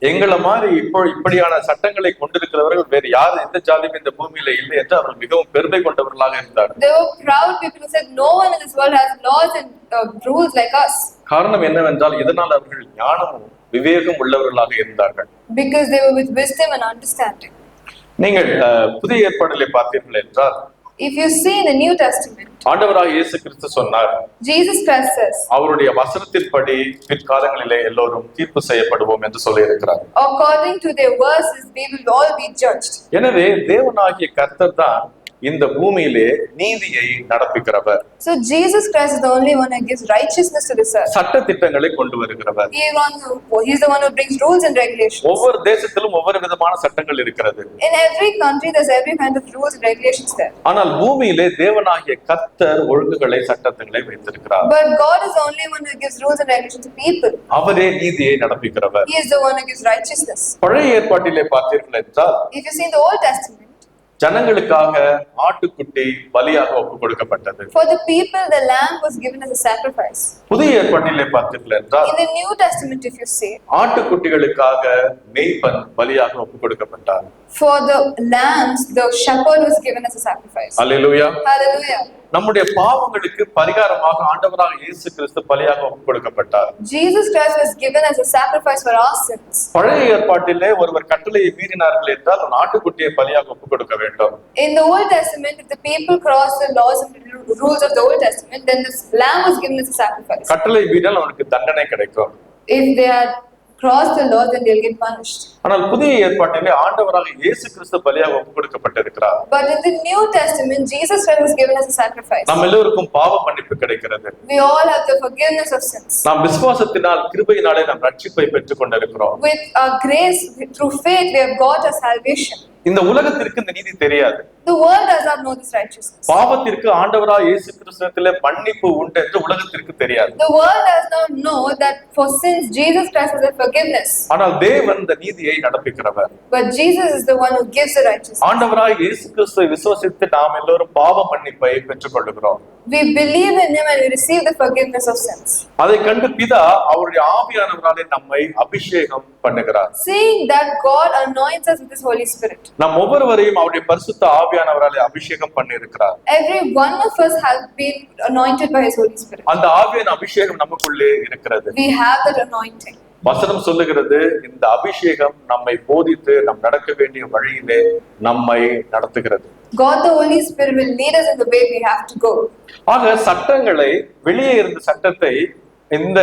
எங்களை மாதிரி இப்படியான சட்டங்களை கொண்டிருக்கிறவர்கள் வேறு யார் எந்த ஜாதியும் இந்த பூமியில இல்லை என்று அவர்கள் மிகவும் பெருமை கொண்டவர்களாக இருந்தார்கள். They were proud people who said no one in this world has laws and rules like us. காரணம் என்னவென்றால் இதனால் அவர்கள் ஞானமும் விவேகம் உள்ளவர்களாக இருந்தார்கள். Because they were with wisdom and understanding. நீங்கள் புதிய ஏற்பாட்டிலே பார்த்தீர்கள் என்றால், If you see in the New Testament, ஆண்டவராகிய இயேசு கிறிஸ்து சொன்னார், Jesus Christ says, அவருடைய வசனத்தின்படி பிற்காலங்களிலே எல்லோரும் தீர்ப்பு செய்யப்படுவோம் என்று சொல்லி இருக்கிறார். according to their verses we will all be judged. எனவே தேவனாகிய கர்த்தர் தான் இந்த பூமியிலே நீதியை நடப்பிக்கிறவர். So Jesus Christ is the only one who gives righteousness to this earth. சட்ட திட்டங்களை கொண்டு வருகிறவர். He is the one who brings rules and regulations. ஒவ்வொரு தேசத்திலும் ஒவ்வொரு விதமான சட்டங்கள் இருக்கிறது. In every country there's every kind of rules and regulations there. ஆனால் பூமியிலே தேவனாகிய கர்த்தர் ஒழுங்குகளை சட்டங்களை வைத்திருக்கிறார். But God is the only one who gives rules and regulations to people. அவரே நீதியை நடப்பிக்கிறவர். He is the one who gives righteousness. பழைய ஏற்பாட்டிலே பார்த்தீர்கள் என்றால், If you see in the Old Testament, ஜனங்களுக்காக ஆட்டுக்குட்டி பலியாக ஒப்பு கொடுக்கப்பட்டது. for the people the lamb was given as a sacrifice. புதிய ஏற்பாட்டிலே பார்த்தீர்கள் என்றால், In the New Testament if you see, ஆட்டுக்குட்டிகளுக்காக மேய்ப்பன் பலியாக ஒப்பு கொடுக்கப்பட்டார். for the lambs the shepherd was given as a sacrifice. Hallelujah. Hallelujah. நம்முடைய பாவங்களுக்கு பரிகாரமாக ஆண்டவராக இயேசு கிறிஸ்து பலியாக ஒப்பு கொடுக்கப்பட்டார். Jesus Christ was given as a sacrifice for our sins. பழைய ஏற்பாட்டிலே ஒருவர் கட்டளையை மீறினார்கள் என்றால் ஒரு ஆட்டுக்குட்டியை பலியாக ஒப்பு கொடுக்க வேண்டும். In the Old Testament, if the people crossed the laws and rules of the Old Testament, then this lamb was given as a sacrifice. கட்டளை மீறினால் அவனுக்கு தண்டனை கிடைக்கும். If they had crossed the law, then they'll get punished. ஆனால் புதிய ஏற்பாட்டிலே ஆண்டவராக இயேசு கிறிஸ்து பலியாக ஒப்பு கொடுக்கப்பட்டிருக்கிறார். But in the New Testament, Jesus Christ was given as a sacrifice. நாம் எல்லோருக்கும் பாவ மன்னிப்பு கிடைக்கிறது. We all have the forgiveness of sins. நாம் விசுவாசத்தினால் கிருபையினாலே நாம் ரட்சிப்பை பெற்றுக் கொண்டிருக்கிறோம். With our grace, through faith, we have got our salvation. இந்த உலகத்திற்கு இந்த நீதி தெரியாது. The world does not know this righteousness. பாவத்திற்கு ஆண்டவராக இயேசு கிறிஸ்துவிலே மன்னிப்பு உண்டு என்று உலகத்திற்கு தெரியாது. The world does not know that for sins Jesus Christ has a forgiveness. ஆனால் தேவன் இந்த நீதியை நடப்பிக்கிறவர். But Jesus is the one who gives the righteousness. ஆண்டவராக இயேசு கிறிஸ்துவை விசுவாசித்து நாம் எல்லோரும் பாவ மன்னிப்பை பெற்றுக் கொள்கிறோம். We believe in him and we receive the forgiveness of sins. அதை கண்டு பிதா அவருடைய ஆவியானவராலே நம்மை அபிஷேகம் பண்ணுகிறார். Seeing that God anoints us with his Holy Spirit. நம் ஒவ்வொருவரையும் அவருடைய பரிசுத்த ஆவியானவராலே அபிஷேகம் பண்ணி இருக்கிறார். Every one of us has been anointed by his Holy Spirit. அந்த ஆவியான அபிஷேகம் நமக்குள்ளே இருக்கிறது. We have that anointing. வசனம் சொல்லுகிறது, இந்த அபிஷேகம் நம்மை போதித்து நம் நடக்க வேண்டிய வழியிலே நம்மை நடத்துகிறது. God the Holy Spirit will lead us in the way we have to go. ஆக சட்டங்களை, வெளியே இருந்த சட்டத்தை இந்த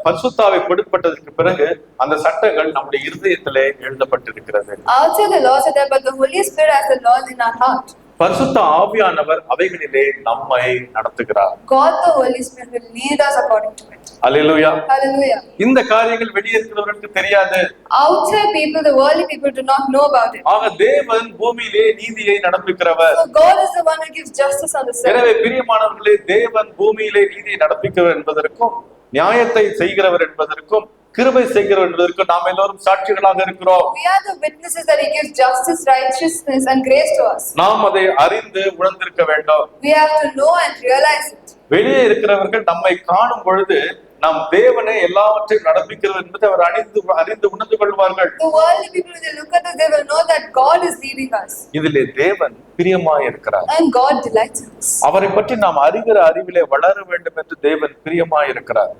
பரிசுத்தாவை கொடுக்கப்பட்டதற்கு பிறகு அந்த சட்டங்கள் நம்முடைய இருதயத்திலே எழுதப்பட்டிருக்கிறது. Outside the laws are there, but the Holy Spirit has the laws in our heart. பரிசுத்த ஆவியானவர் அவைகளிலே நம்மை நடத்துகிறார். God the Holy Spirit will lead us according to it. Hallelujah. Hallelujah. இந்த காரியங்கள் வெளியே இருக்கிறவர்களுக்கு தெரியாது. Outside people, the worldly people do not know about it. ஆக தேவன் பூமியிலே நீதியை நடப்பிக்கிறவர். So God is the one who gives justice on the earth. எனவே பிரியமானவர்களே, தேவன் பூமியிலே நீதியை நடப்பிக்கிறவர் என்பதற்கும் நியாயத்தை செய்கிறவர் என்பதற்கும் கிருபை செய்கிறவர் என்பதற்கும் நாம் எல்லோரும் சாட்சிகளாக இருக்கிறோம். We are the witnesses that He gives justice, righteousness, and grace to us. நாம் அதை அறிந்து உணர்ந்திருக்க வேண்டும். We have to know and realize it. வெளியே இருக்கிறவர்கள் நம்மை காணும் பொழுது நம் தேவனை எல்லாவற்றையும் நடப்பிக்கிறவர் என்பதை அவர் அறிந்து உணர்ந்து கொள்வார்கள். The worldly people, when they look at us, they will know that God is leading us. இதிலே தேவன் பிரியமாய் இருக்கிறார். And God delights in us. அவரை பற்றி நாம் அறிகிற அறிவிலே வளர வேண்டும் என்று தேவன் பிரியமாய் இருக்கிறார்.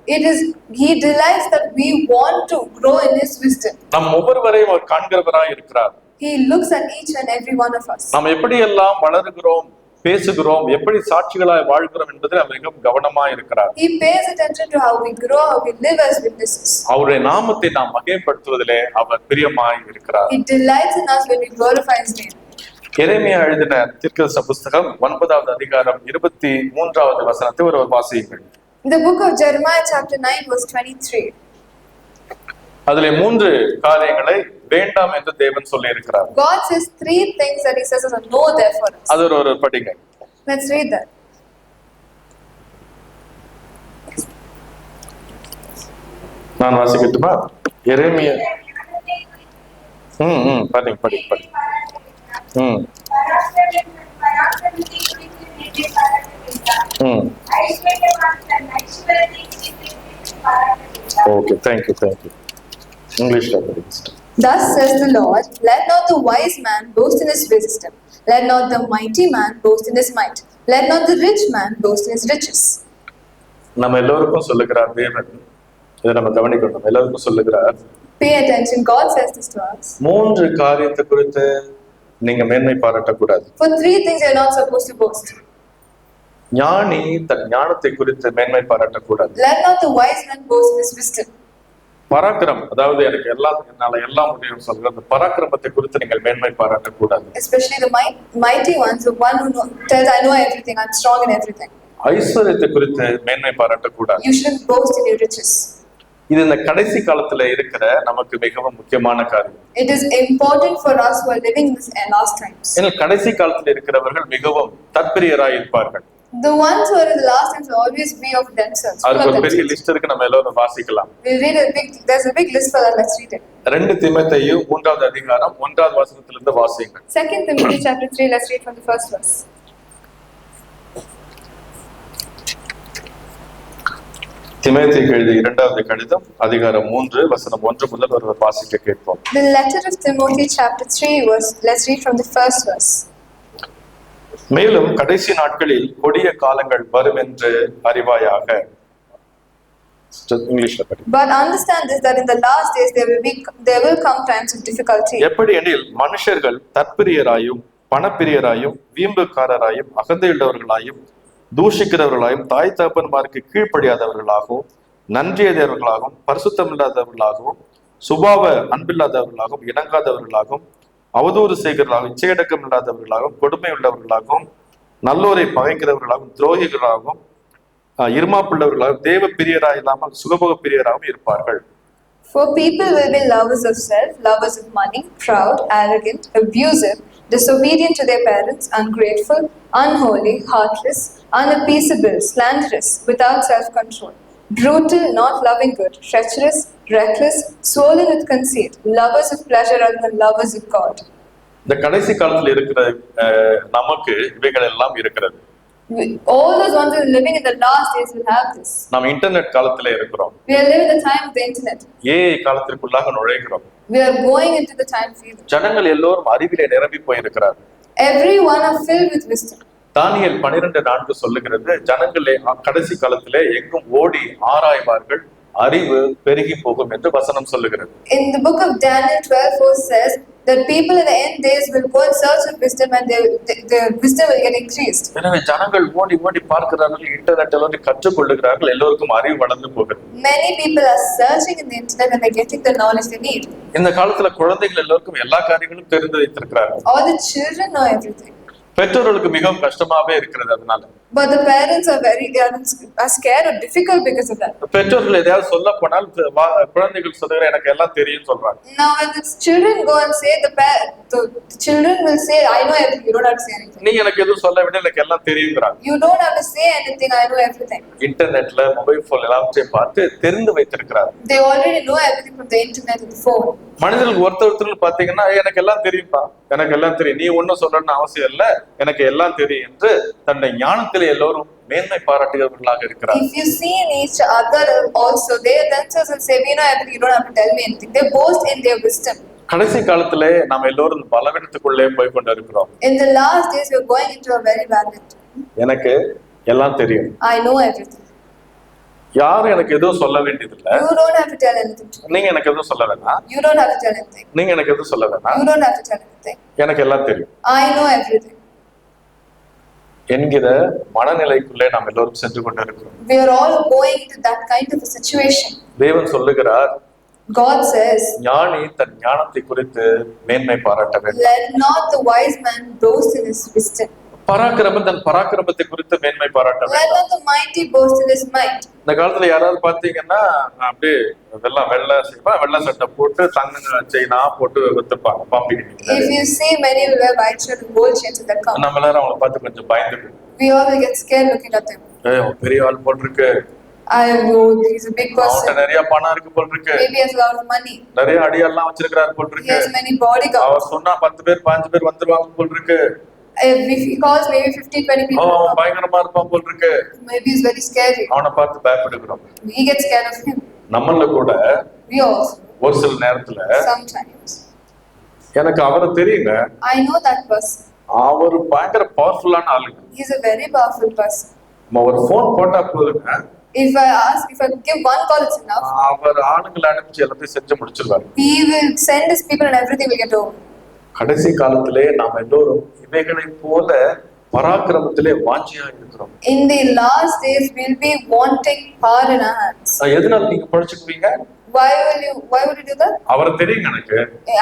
He delights that we want to grow in His wisdom. நம் ஒவ்வொருவரையும் அவர் காண்கிறவராய் இருக்கிறார். He looks at each and every one of us. நாம் எப்படியெல்லாம் வளருகிறோம், பேசுகிறோம், எப்படி சாட்சிகளாய் வாழ்கிறோம் என்பதில் அவர் மிகவும் கவனமாய் இருக்கிறார். He pays attention to how we grow, how we live as witnesses. அவருடைய நாமத்தை நாம் மகிமைப்படுத்துவதிலே அவர் பிரியமாய் இருக்கிறார். He delights in us when we glorify His name. எரேமியா எழுதின தீர்க்கதரிசன புஸ்தகம் 9வது அதிகாரம் 23வது வசனத்தை ஒருவர் வாசியுங்கள். In the book of Jeremiah chapter 9 verse 23. அதிலே 3 காரியங்களை வேண்டாம் என்று தேவன் சொல்லி இருக்கிறார். God says 3 things that He says as a no there for us. அது ஒரு படிங்க. Let's read that. நான் வாசிக்கட்டுமா? எரேமியா படிங்க. Okay, thank you. English language. Thus says the Lord, let not the wise man boast in his wisdom, let not the mighty man boast in his might, let not the rich man boast in his riches. நம்ம எல்லோருக்கும் சொல்லுகிறார் தேவன், இதை நம்ம கவனிக்கணும். எல்லோருக்கும் சொல்லுகிறார். Pay attention, God says this to us. 3 காரியத்தை குறித்து நீங்க மேன்மை பாராட்டக்கூடாது. For 3 things you're not supposed to boast. ஞானி தன் ஞானத்தை குறித்து மேன்மை பாராட்டக்கூடாது. Let not the wise man boast in his wisdom. Parakram, அதாவது என்னால எல்லாம் முடியும் சொல்ற அந்த பராக்கிரமத்தை குறித்து நீங்கள் மேன்மை பாராட்டக்கூடாது. Especially the mighty ones, the one who tells I know everything, I'm strong in everything. ஐஸ்வர்யத்தை குறித்து மேன்மை பாராட்டக்கூடாது. You shouldn't boast in your riches. இது இந்த கடைசி காலத்துல இருக்கிற நமக்கு மிகவும் முக்கியமான காரியம். It is important for us who are living in this last times. ஏன்னா கடைசி காலத்துல இருக்கிறவர்கள் மிகவும் தற்பிரியராய் இருப்பார்கள். The ones who are in the last times will always be of themselves. அதுக்கு ஒரு பெரிய லிஸ்ட் இருக்கு, நம்ம எல்லாரும் வாசிக்கலாம். There's a big list for that. Let's read it. 2 தீமோத்தேயு 3வது அதிகாரம் 1வது வசனத்திலிருந்து வாசியுங்கள். 2 Timothy chapter 3, let's read from the first verse. தீமோத்தேயுக்கு எழுதிய 2வது கடிதம் அதிகாரம் 3 வசனம் 1 முதல் ஒருவர் வாசிக்க கேட்போம். The letter of Timothy chapter 3 verse, let's read from the first verse. மேலும் கடைசி நாட்களில் கொடிய காலங்கள் வரும் என்று அறிவாயாக. இங்கிலீஷ்ல படி. But understand this, that in the last days there will come times of difficulty. எப்படி எனில் மனுஷர்கள் தற்பிரியராயும் பணப்பிரியராயும் வீம்புக்காரராயும் அகந்தையுள்ளவர்களாயும் தூஷிக்கிறவர்களாயும் தாய் தகப்பன்மாருக்கு கீழ்ப்படியாதவர்களாகவும் நன்றியதவர்களாகவும் பரிசுத்தமில்லாதவர்களாகவும் சுபாவ அன்பில்லாதவர்களாகவும் இணங்காதவர்களாகவும் அவதூறு செய்கிறவர்களாகவும் இச்சையடக்கம் இல்லாதவர்களாகவும் கொடுமை உள்ளவர்களாகவும் நல்லோரை பகைக்கிறவர்களாகவும் துரோகிகளாகவும் இருமாப்புள்ளவர்களாகவும் தேவ பிரியராக இல்லாமல் சுகபோக பிரியராகவும் இருப்பார்கள். For people will be lovers of self, lovers of money, proud, arrogant, abusive, disobedient to their parents, ungrateful, unholy, heartless, unappeasable, slanderous, without self-control, brutal, not loving good, treacherous, reckless, swollen with conceit, lovers of pleasure rather than lovers of God. இந்த கடைசி காலத்தில் இருக்கிற நமக்கு இவைகள் எல்லாம் இருக்கிறது. All those ones who are living in the last days will have this. நாம் இன்டர்நெட் காலத்திலே இருக்கிறோம். We are living the time of the internet. AI காலத்திற்குள்ளாக நுழைகிறோம். We are going into the time field. ஜனங்கள் எல்லோரும் அறிவிலே நிரம்பி போயிருக்கிறார்கள். Everyone are filled with wisdom. தானியேல் 12:4 சொல்லுகிறது, ஜனங்களே கடைசி காலத்திலே எங்கும் ஓடி ஆராய்வார்கள், அறிவு பெருகி போகும் என்று வசனம் சொல்லுகிறது. In the book of Daniel 12:4 says that people in the end days will go in search of wisdom and their wisdom will get increased. எனவே ஜனங்கள் ஓடி ஓடி பார்க்கிறார்கள், இன்டர்நெட்ல வந்து கற்றுக்கொள்ளுகிறார்கள், எல்லோருக்கும் அறிவு வளர்ந்து போகிறது. Many people are searching in the internet and they're getting the knowledge they need. இந்த காலத்துல குழந்தைகள் எல்லோருக்கும் எல்லா காரியங்களும் தெரிந்து வைத்திருக்கிறார்கள். All the children know everything. பெற்றோர்களுக்கு மிகவும் கஷ்டமாவே இருக்கிறது. அதனால But the parents are scared or difficult because of that. பெற்றோர்கள் எதையாவது சொல்ல போனால் குழந்தைகள் சொல்லுகிற எனக்கு எல்லாம் தெரியும் சொல்றாங்க. Now when the children go and say, the children will say, I know everything, you don't have to say anything. நீ எனக்கு எதுவும் சொல்ல விட எனக்கு எல்லாம் தெரியுங்கிறாங்க. You don't have to say anything, I know everything. இன்டர்நெட்ல மொபைல் போன் எல்லாத்தையும் பார்த்து தெரிந்து வைத்திருக்கிறார். They already know everything from the internet and the phone. மனிதர்கள் ஒருத்தர் பாத்தீங்கன்னா எனக்கு எல்லாம் தெரியும்பா, எனக்கு எல்லாம் தெரியும், நீ ஒன்னும் சொல்லணும்னு அவசியம் இல்ல, எனக்கு எல்லாம் தெரியும் என்று தன்னை ஞானத்திலே எல்லோரும் மேன்மை பாராட்டுகிறவர்களாக இருக்கிறார். If you see in each other also, they themselves will say, we know everything, you don't have to tell me anything. They boast in their wisdom. கடைசி காலத்திலே நாம் எல்லோரும் பலவீனத்துக்குள்ளே போய் கொண்டிருக்கிறோம். In the last days, we are going into a very bad net. எனக்கு எல்லாம் தெரியும், I know everything. யாரும் எனக்கு எதுவும் சொல்ல வேண்டியதில்லை. You don't have to tell anything to me. நீங்க எனக்கு எதுவும் சொல்ல வேணாம். You don't have to tell anything. நீங்க எனக்கு எதுவும் சொல்ல வேணாம். You don't have to tell anything. எனக்கு எல்லாம் தெரியும். I know everything. என்கிற மனநிலைக்குள்ளே நாம் எல்லோரும் சென்று கொண்டிருக்கிறோம். We are all going into that kind of a situation. தேவன் சொல்லுகிறார், God says, ஞானி தன் ஞானத்தை குறித்து மேன்மை பாராட்ட வேண்டும். let not the wise man boast in his wisdom. பராக்கிரமம் தன் பராக்கிரமத்தை குறித்து மேன்மை பாராட்ட Let வேண்டும். not the mighty boast in his might. இந்த காலத்துல யாராவது பாத்தீங்கன்னா அப்படியே வெள்ளை சட்டை போட்டு தங்க செயினா போட்டு வித்துப்பாங்க பாப்பீங்க. If you see, many will wear white shirt and gold chains in that come. நம்ம எல்லாரும் அவங்களை பார்த்து கொஞ்சம் பயந்துட்டு, We all will get scared looking at them. பெரிய ஆள் போல் இருக்கு, I know he's a big அவன்கிட்ட person. நிறைய பணம் இருக்கு போல் இருக்கு, Maybe he has a lot of money. நிறைய அடியெல்லாம் வச்சிருக்கிறாரு போல் He இருக்கு, has many bodyguards. அவர் சொன்னா 10 பேர் 15 பேர் வந்துருவாங்க போல் இருக்கு, If he calls, maybe 15-20 people. அவன் come. பயங்கரமா இருப்பான் போல் இருக்கு. Maybe he's very scary. அவனை பார்த்து பயப்படுகிறோம். We get scared of him. நம்மள கூட We also, ஒரு சில நேரத்துல sometimes. எனக்கு அவரை தெரியுங்க, I know that person. அவர் பயங்கர பவர்ஃபுல்லான ஆளுங்க. He's a very powerful person. நம்ம ஒரு போன் போட்டா போதுங்க, If I give one call, it's enough. அவர் ஆளுங்களை அனுப்பிச்சு எல்லாத்தையும் செஞ்சு முடிச்சிருவாரு. He will send his people and everything will get over. கடைசி காலத்திலே நாம் எல்லோரும் இவைகளை போல பராக்கிரமத்திலே வாஞ்சியா இருக்கிறோம். In the last days, we'll be wanting power in our hands. எதனால நீங்க படிச்சுக்குவீங்க? Why would you do that? அவரை தெரியுங்க எனக்கு,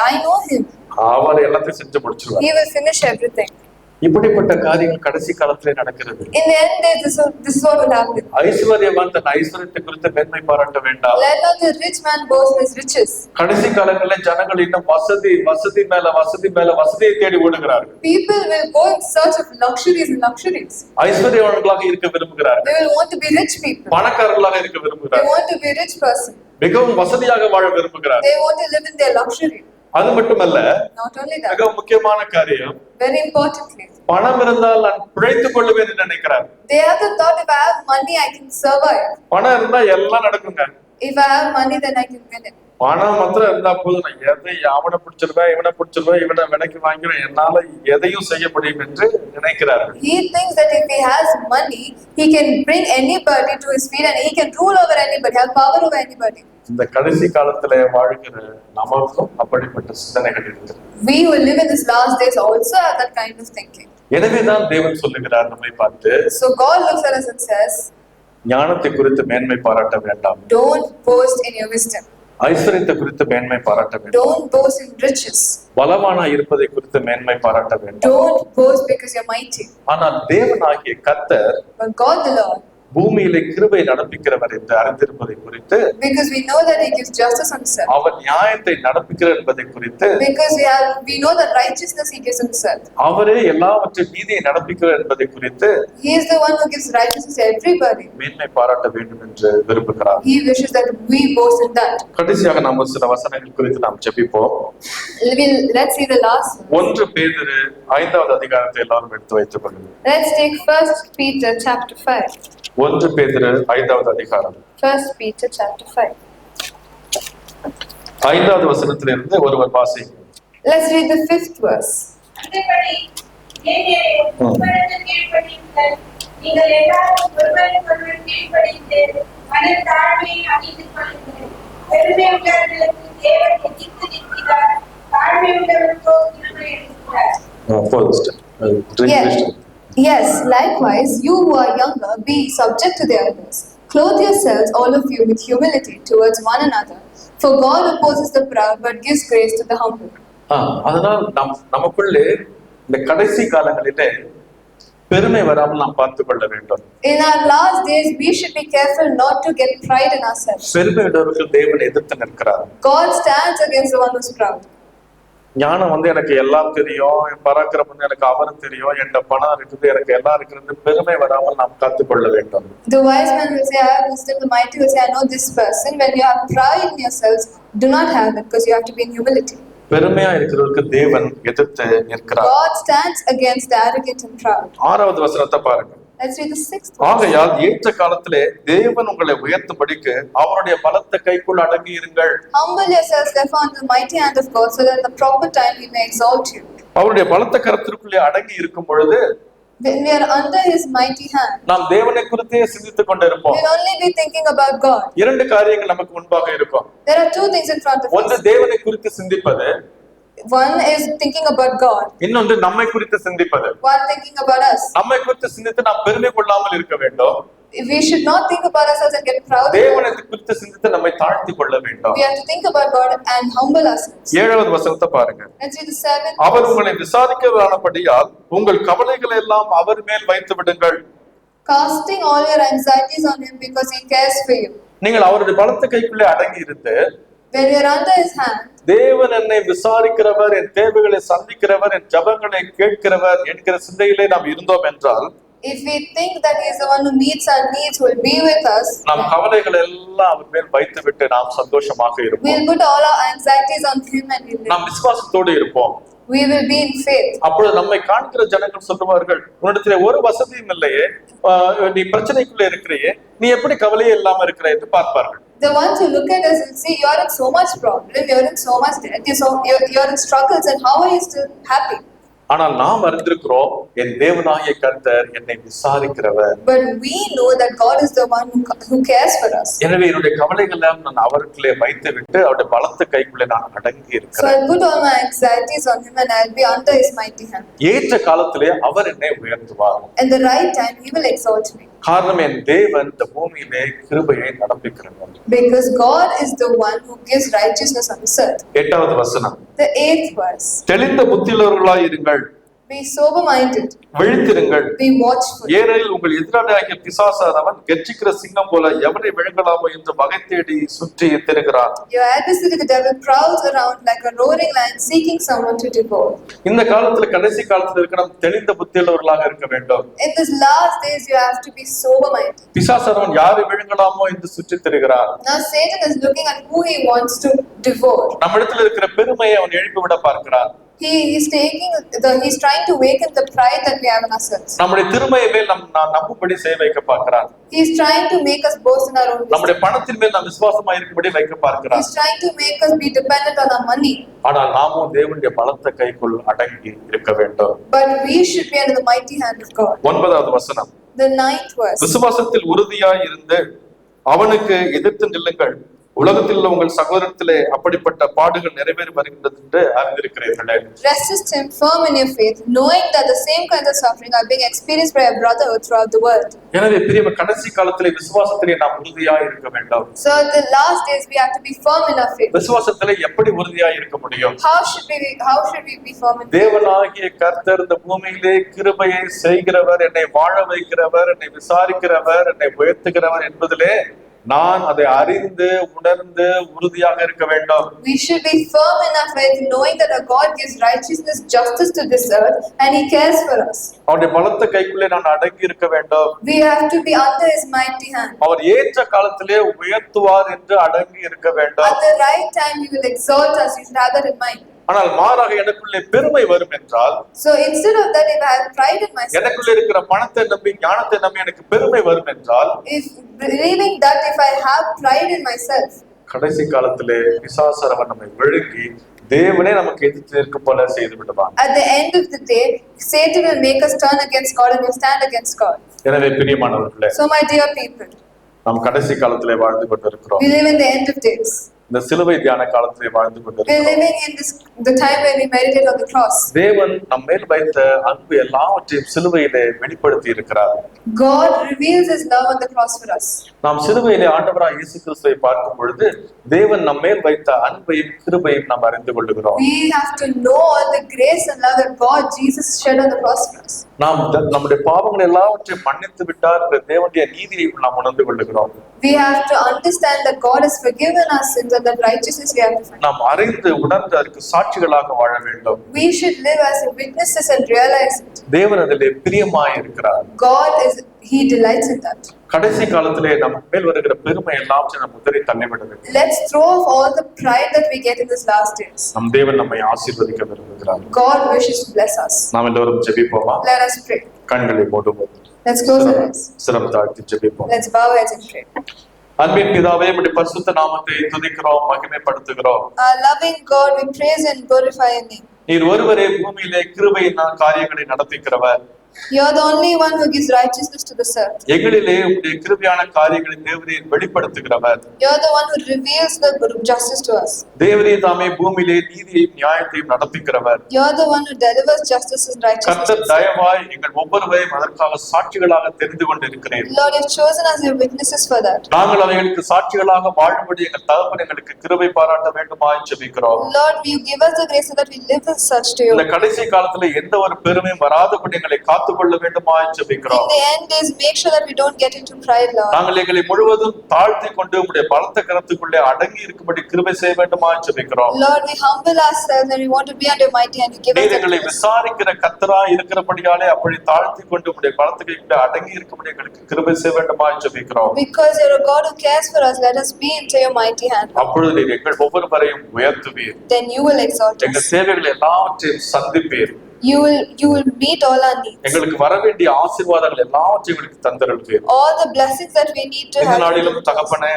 I know him. அவர் எல்லாத்தையும் செஞ்சு முடிச்சிருவாரு. He will finish everything. இப்படிப்பட்ட காரியங்கள் கடைசி காலத்திலே நடக்கிறது. In the end days, this is what will happen. ஐஸ்வர்யவான் தன் ஐஸ்வர்யத்தை குறித்து மேன்மை பாராட்ட வேண்டாம். Let not the rich man boast in his riches. கடைசி காலங்களில் ஜனங்கள் இன்னும் வசதி மேல வசதியை தேடி ஓடுகிறார்கள். People will go in search of luxuries and luxuries. ஐஸ்வர்யவான்களாக இருக்க விரும்புகிறார்கள். They will want to be rich people. பணக்காரர்களாக இருக்க They விரும்புகிறார்கள். want to be a rich person. மிகவும் வசதியாக வாழ விரும்புகிறார்கள். They want to live in their luxury. அது மட்டுமல்ல, Not only that, மிக முக்கியமான காரியம், very importantly, பணம் இருந்தால் நான் பிழைத்துக் கொள்ளுவேன் என்று நினைக்கிறார். they have the thought, if I have money, I can survive. பணம் இருந்தா எல்லாம் நடக்குங்க. If I have money, then I can win it. பணம் மாத்திரம் இருந்தா போதும், நான் அவனை பிடிச்சிருவேன், இவனை விலைக்கு வாங்கிடுவேன், என்னால எதையும் செய்ய முடியும் என்று நினைக்கிறார்கள். He thinks that if he has money, he can bring anybody to his feet and he can rule over anybody, have power over anybody. இந்த கடைசி காலத்துல வாழ்கிற நமக்கும் அப்படிப்பட்ட சிந்தனைகள் இருக்கு. We who live in this last days also have that kind of thinking. எனவேதான் தேவன் சொல்லுகிறார் நம்மை பார்த்து, So God looks at us and says, ஞானத்தை குறித்து மேன்மை பாராட்ட வேண்டாம், don't boast in your wisdom. ஐஸ்வர்யத்தை குறித்து மேன்மை பாராட்ட வேண்டாம், Don't boast in riches. பலவானா இருப்பதை குறித்து மேன்மை பாராட்ட வேண்டாம். Don't boast because you're mighty. ஆனால் தேவனாகிய கர்த்தர் But God the Lord, பூமியிலே கிருபை நடப்பிக்கிறவர் என்று அறிந்திருப்பதை குறித்து, because we know that he gives justice himself, அவர் நியாயத்தை நடப்பிக்கிறார் என்பதை குறித்து, because we know that righteousness he gives himself, அவரே எல்லாவற்றையும் நீதியை நடப்பிக்கிறார் என்பதை குறித்து he is the one who gives righteousness to everybody. மேன்மை பாராட்ட வேண்டும் என்று விரும்புகிறார். He wishes that we boast in that. கடைசியாக நாம் ஒரு சில வசனங்கள் குறித்து நாம் ஜெபிப்போம். Let's see the last one. 1 பேதுரு 5வது அதிகாரத்தை எல்லாரும் எடுத்து வைத்துக் கொள்ளுங்கள். Let's take 1 Peter chapter 5. 1 பேதுரு 5வது அதிகாரம் 1 Peter chapter 5. 5வது வசனத்திலிருந்து ஒருவர் வாசிங்க. Let's read the 5th verse. அந்தபடி தேவனே ஒருவருக்கு கீழ்ப்படியுங்கள். நீங்கள் எல்லாரும் ஒருவருக்கொருவர் கீழ்ப்படிந்து மனத்தாழ்மையை அணிந்து கொள்ளுங்கள். பெருமை உள்ளவர்களுக்கு தேவன் எதிர்த்து நிற்கிறார். தாழ்மை உள்ளவர்களுக்கோ கிருபை அளிக்கிறார். Yes, likewise, you who are younger, be subject to the elders. Clothe yourselves, all of you, with humility towards one another. For God opposes the proud, but gives grace to the humble. அதனால் நமக்குள்ளே இந்த கடைசி காலங்களிலே பெருமை வராமல் நாம் பார்த்துக் கொள்ள வேண்டும். In our last days, we should be careful not to get pride in ourselves. பெருமை உள்ளவர்கள் தேவனை எதிர்த்து நிற்கிறார். God stands against the one who's proud. ஞானம் எனக்கு எல்லாம் தெரியும், என் பராக்கிரமம் எனக்கு அவரும் தெரியும், என்கிட்ட பணம் இருக்குது, எனக்கு எல்லாம் இருக்கிறது, பெருமை வராமல் நாம் கற்றுக்கொள்ள வேண்டும். The wise man will say, I have wisdom. The mighty will say, I know this person. When you have pride in yourselves, do not have it, because you have to be in humility. பெருமையா இருக்கிறவருக்கு தேவன் எதிர்த்து நிற்கிறார். God stands against the arrogant and proud. 6வது வசனத்தை பாருங்க. Let's read the 6th verse. ஆகையால் ஏற்ற காலத்திலே தேவன் உங்களை உயர்த்தும்படிக்கு அவருடைய பலத்த கைக்குள் அடங்கி இருங்கள். Humble yourselves therefore under the mighty hand of God, so that at the proper time he may exalt you. அவருடைய பலத்த கரத்திற்குள்ளே அடங்கி இருக்கும் பொழுது When we are under his mighty hand, நாம் தேவனை குறித்தே சிந்தித்துக் கொண்டிருப்போம். we'll only be thinking about God. 2 காரியங்கள் நமக்கு முன்பாக இருக்கும். There are 2 things in front of ஒன்று us. தேவனை குறித்து சிந்திப்பது, One is thinking about God. இன்னொன்று நம்மை குறித்து சிந்திப்பது. One thinking about us. நம்மை குறித்து சிந்தித்து நாம் பெருமை கொள்ளாமல் இருக்க வேண்டும். We should not think about ourselves and get proud. தேவனை குறித்து சிந்தித்து நம்மை தாழ்த்தி கொள்ள வேண்டும். We have to think about God and humble ourselves. 7வது வசனத்தை பாருங்க. Let's read the 7th. அவர் உங்களை விசாரிக்கிறவரானபடியால் உங்கள் கவலைகளை எல்லாம் அவர் மேல் வைத்து விடுங்கள். Casting all your anxieties on him, because he cares for you. நீங்கள் அவருடைய பலத்த கைக்குள்ளே அடங்கி இருந்து When you are under his hand, தேவன் என்னை விசாரிக்கிறவர், என் தேவைகளை சந்திக்கிறவர், என் ஜெபங்களை கேட்கிறவர் என்கிற சிந்தையிலே நாம் இருந்தோம் என்றால், if we think that he is the one who meets our needs, will be with us, நாம் கவலைகள் எல்லாம் அவர் மேல் வைத்து விட்டு நாம் சந்தோஷமாக இருப்போம். we'll put all our anxieties on him and we'll நாம் விசுவாசத்தோடு இருப்போம். we will be in faith. அப்பொழுது நம்மை காண்கிற ஜனங்கள் சொல்லுவார்கள், உன்னிடத்திலே ஒரு வசதியும் இல்லையே, நீ பிரச்சனைக்குள்ள இருக்கிறையே, நீ எப்படி கவலையே இல்லாம இருக்கிற என்று பார்ப்பார்கள். The ones who look at us will see, you're in so much problem, you're in so much debt, you're in struggles, and how are you still happy? ஆனால் நாம் அறிந்திருக்கிறோம், என் தேவனாகிய கர்த்தர் என்னை விசாரிக்கிறவர். But we know that God is the one who cares for us. எனவே என்னுடைய கவலைகளை நான் அவருக்குள்ளே வைத்து விட்டு அவருடைய பலத்த கைக்குள்ளே நான் அடங்கி So இருக்கிறேன். I'll put all my anxieties on him and I'll be under his mighty hand. ஏற்ற காலத்திலே அவர் என்னை உயர்த்துவார். In the right time, he will exalt me. காரணம், என் தேவன் இந்த பூமியிலே கிருபையை நடப்பிக்கிறவர். Because God is the one who gives righteousness on this earth. 8வது வசனம். The 8th verse. தெளிந்த புத்தியுள்ளவர்களாய் இருங்கள், Be sober-minded. விழித்திருங்கள். Be watchful. ஏனெனில் உங்கள் எதிராளியாகிய பிசாசானவன் கெர்ச்சிக்கிற சிங்கம் போல எவனை விழுங்கலாமோ என்று வகை தேடி சுற்றி திரிகிறான். Your adversary the devil prowls around like a roaring lion, seeking someone to devour. இந்த காலத்துல, கடைசி காலத்துல இருக்க நாம் தெளிந்த புத்தியுள்ளவர்களாக இருக்க வேண்டும். In this last days, you have to be sober-minded. பிசாசானவன் யாரை விழுங்கலாமோ என்று சுற்றி திரிகிறான். Now Satan is looking at who he wants to devour. நம்மிடத்தில் இருக்கிற பெருமையை அவன் எழுப்பி விட பார்க்கிறான். He's trying to waken the pride that we have in ourselves. நம்முடைய திருமையை மேல் நம்பும்படி செய்ய வைக்க பார்க்கிறான். He's trying to make us boast in our own wisdom. நம்முடைய பணத்தின் மேல் நாம் விசுவாசமா இருக்கும்படி வைக்க பார்க்கிறான். He's trying to make us be dependent on our money. ஆனால் நாமும் தேவனுடைய பலத்த கைக்குள் அடங்கி இருக்க வேண்டும். But we should be under the mighty hand of God. 9வது வசனம். The 9th verse. விசுவாசத்தில் உறுதியாய் இருந்து அவனுக்கு எதிர்த்து நில்லுங்கள், உலகத்தில் உள்ள உங்கள் சகோதரத்திலே அப்படிப்பட்ட பாடுகள் நிறைவேறி வருகின்றது என்று அறிந்திருக்கிறீர்களே. Resist him firm in your faith, knowing that the same kinds of suffering are being experienced by your brother throughout the world. எனவே பிரியமான, கடைசி காலத்திலே விசுவாசத்திலே நாம் உறுதியாய் இருக்க வேண்டும். So the last days we have to be firm in our faith. விசுவாசத்திலே எப்படி உறுதியாய் இருக்க முடியும்? How should we be firm in faith? தேவனாகிய கர்த்தர் இந்த பூமியிலே கிருபையை செய்கிறவர், என்னை வாழ வைக்கிறவர், என்னை விசாரிக்கிறவர், என்னை உயர்த்துகிறவர் என்பதிலே நான் அதை அறிந்து உணர்ந்து உறுதியாக இருக்க வேண்டும். We should be firm in our faith, knowing that our God gives righteousness, justice to this earth, and He cares for us. அவருடைய பலத்த கைக்குள்ளே நான் அடங்கி இருக்க வேண்டும். We have to be under His mighty hand. அவர் ஏற்ற காலத்திலே உயர்த்துவார் என்று அடங்கி இருக்க வேண்டும். At the right time, He will exalt us. You should have that in mind. ஆனால் மாறாக எனக்குள்ளே பெருமை வரும் என்றால், so instead of that, if I have pride in myself, எனக்குள்ளே இருக்கிற பணத்தை நம்பி ஞானத்தை நம்பி எனக்கு பெருமை வரும் என்றால், if believing that if I have pride in myself, கடைசி காலத்திலே பிசாசரவன் நம்மை விழுங்கி தேவனே நமக்கு எதிர்த்து நிற்க போல செய்து விடுவான். at the end of the day, Satan will make us turn against God and will stand against God. எனவே பிரியமானவர்களே, so my dear people, நாம் கடைசி காலத்திலே வாழ்ந்து கொண்டிருக்கிறோம். We live in the end of days. இந்த சிலுவை தியான காலத்திலே வாழ்ந்து We are கொண்டிருக்கிறோம். living in the time when we meditate on the cross. தேவன் நம் மேல் வைத்த அன்பு எல்லாவற்றையும் சிலுவையிலே வெளிப்படுத்தி இருக்கிறார். God reveals His love on the cross for us. நாம் சிலுவையிலே ஆண்டவராய் இயேசு கிறிஸ்துவை பார்க்கும் பொழுது தேவன் நம் மேல் வைத்த அன்பையும் கிருபையும் நாம் அறிந்து கொள்ளுகிறோம். We have to know all the grace and love that God Jesus shed on the cross for us. நாம் நம்முடைய பாவங்கள் எல்லாவற்றையும் மன்னித்து விட்டார் என்ற தேவனுடைய நீதியை நாம் உணர்ந்து கொள்ளுகிறோம். We have to understand that God has forgiven our sins and that righteousness we have to find. நாம் அறிந்து உணர்ந்து அதற்கு சாட்சிகளாக வாழ வேண்டும். We should live as witnesses and realize it. தேவன் அதிலே பிரியமாய் இருக்கிறார். He delights in that. கடைசி காலத்திலே நம்ம மேல் வருகிற பெருமை எல்லாவற்றையும் நாம் உதறி தள்ளிவிட வேண்டும். Let's throw off all the pride that we get in these last days. நம் தேவன் நம்மை ஆசீர்வதிக்க விரும்புகிறார். God wishes to bless us. நாம் எல்லோரும் ஜெபிப்போமா? Let us pray. கண்களை மூடுவோம். Let's close our eyes. சிரம் தாழ்த்தி ஜெபிப்போம். Let's bow our heads and pray. அன்பின் பிதாவே, உம்முடைய பரிசுத்த நாமத்தை துதிக்கிறோம், மகிமைப்படுத்துகிறோம். Our loving God, we praise and glorify your name. நீர் ஒருவரே பூமியிலே கிருபையின் காரியங்களை நடத்துகிறவர். You are the only one who gives righteousness to this earth. எங்களிலே உம்முடைய கிருபையான காரியங்களை தேவரீர் வெளிப்படுத்துகிறவர். You are the one who reveals the justice to us. தேவரீர் தாமே பூமியிலே நீதியையும் நியாயத்தையும் நடத்துகிறவர். You are the one who delivers justice and righteousness. கர்த்தர் தயவாய் எங்கள் ஒவ்வொருவரையும் அதற்காக சாட்சிகளாக தெரிந்து கொண்டிருக்கிறேன். Lord, you have chosen us your witnesses for that. நாங்கள் அவைகளுக்கு சாட்சிகளாக வாழும்படி எங்கள் தகப்பன் எங்களுக்கு கிருபை பாராட்ட வேண்டுமாய் ஜெபிக்கிறோம். Lord, you give us the grace so that we live as such to you. இந்த கடைசி காலத்துல எந்த ஒரு பெருமையும் வராதபடி எங்களை காத்துக்கொள்ள வேண்டுமாய் ஜெபிக்கிறோம். In the end days, make sure that we don't get into pride, Lord. நாங்கள் எங்களை முழுவதும் தாழ்த்தி கொண்டு உம்முடைய பலத்த கரத்துக்குள்ளே அடங்கி இருக்கும்படி கிருபை செய்ய வேண்டுமாய் ஜெபிக்கிறோம். Lord, we humble ourselves and we want to be under your mighty hand. You give us நீர் the எங்களை grace. விசாரிக்கிற கர்த்தராய் இருக்கிறபடியாலே அப்படி தாழ்த்தி கொண்டு உம்முடைய பலத்துக்குள்ளே அடங்கி இருக்கும்படி எங்களுக்கு கிருபை செய்ய வேண்டுமாய் ஜெபிக்கிறோம். Because you're a God who cares for us, let us be into your mighty hand. அப்பொழுது நீர் எங்கள் ஒவ்வொருவரையும் உயர்த்துவீர். Then you will exalt எங்கள் us. தேவைகளை எல்லாவற்றையும் சந்திப்பீர். You will meet all our needs. எங்களுக்கு வர வேண்டிய ஆசீர்வாதங்கள் எல்லாவற்றையும் எங்களுக்கு தந்தருள்வீர். All the blessings that we need to இந்த have. நாளிலும் தகப்பனே,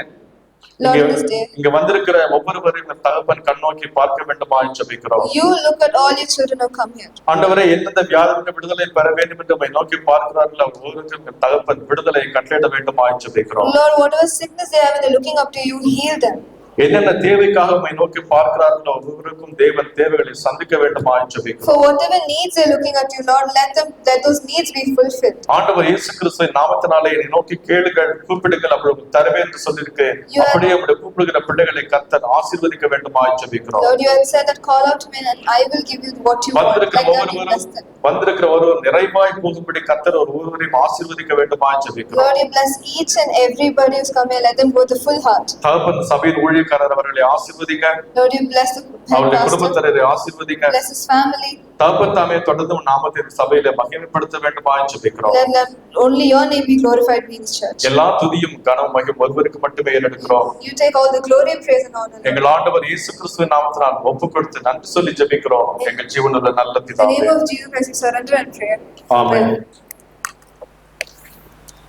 Lord, this day. இங்க வந்திருக்கிற ஒவ்வொருவரையும் தகப்பன் கண்ணோக்கி பார்க்க வேண்டுமாய் ஜெபிக்கிறோம். You look at all your children who come here. ஆண்டவரே, எந்தெந்த வியாதியிலிருந்து விடுதலை பெற வேண்டும் என்று உம்மை நோக்கி பார்க்கிறார்களோ ஒவ்வொருவருக்கும் தகப்பன் விடுதலை கட்டளையிட வேண்டுமாய் ஜெபிக்கிறோம். Lord, whatever sickness they have and they're looking up to you, heal them. என்னென்ன தேவைக்காக உம்மை நோக்கி பார்க்கிறார்களோ ஒவ்வொருவருக்கும் தேவன் தேவைகளை சந்திக்க வேண்டுமாய் ஜெபிக்கிறோம். For whatever needs they're looking at you, Lord, let those needs be fulfilled. ஆண்டவர் இயேசு கிறிஸ்துவின் நாமத்தினாலே என்னை நோக்கி கேளுங்கள், கூப்பிடுங்கள், அப்பொழுது தருவேன் என்று சொல்லியிருக்கு. அப்படியே உம்முடைய கூப்பிடுகிற பிள்ளைகளை கர்த்தர் ஆசீர்வதிக்க வேண்டுமாய் ஜெபிக்கிறோம். Lord, you have said that call out to me and I will give you what you want. Like that you bless them. வந்திருக்கிற ஒருவர் நிறைவாய் போகும்படி கர்த்தர் ஒருவரையும் ஆசீர்வதிக்க வேண்டுமாய் ஜெபிக்கிறோம். Lord, you bless each and everybody who's come here. Let them go with a full heart. தகப்பன் சபையின் ஊழியக்காரர் அவர்களை ஆசீர்வதிங்க. Lord, you bless the அவருடைய pastor. குடும்பத்தினரை ஆசீர்வதிங்க. Bless his family. தகப்பன் தாமே தொடர்ந்து நாமத்தை சபையில மகிமைப்படுத்த வேண்டுமாய் ஜெபிக்கிறோம். Let only your name be glorified in this church. எல்லா துதியும் கனம் மகிமை ஒருவருக்கு மட்டுமே ஏறெடுக்கிறோம். You take all the glory, praise and honor. எங்கள் ஆண்டவர் இயேசு கிறிஸ்துவின் நாமத்தினால் ஒப்புக்கொடுத்து நன்றி சொல்லி ஜெபிக்கிறோம். எங்கள் ஜீவனுள்ள நல்ல In the பிதாவே. name of Jesus Christ, we surrender and pray. Amen. Amen.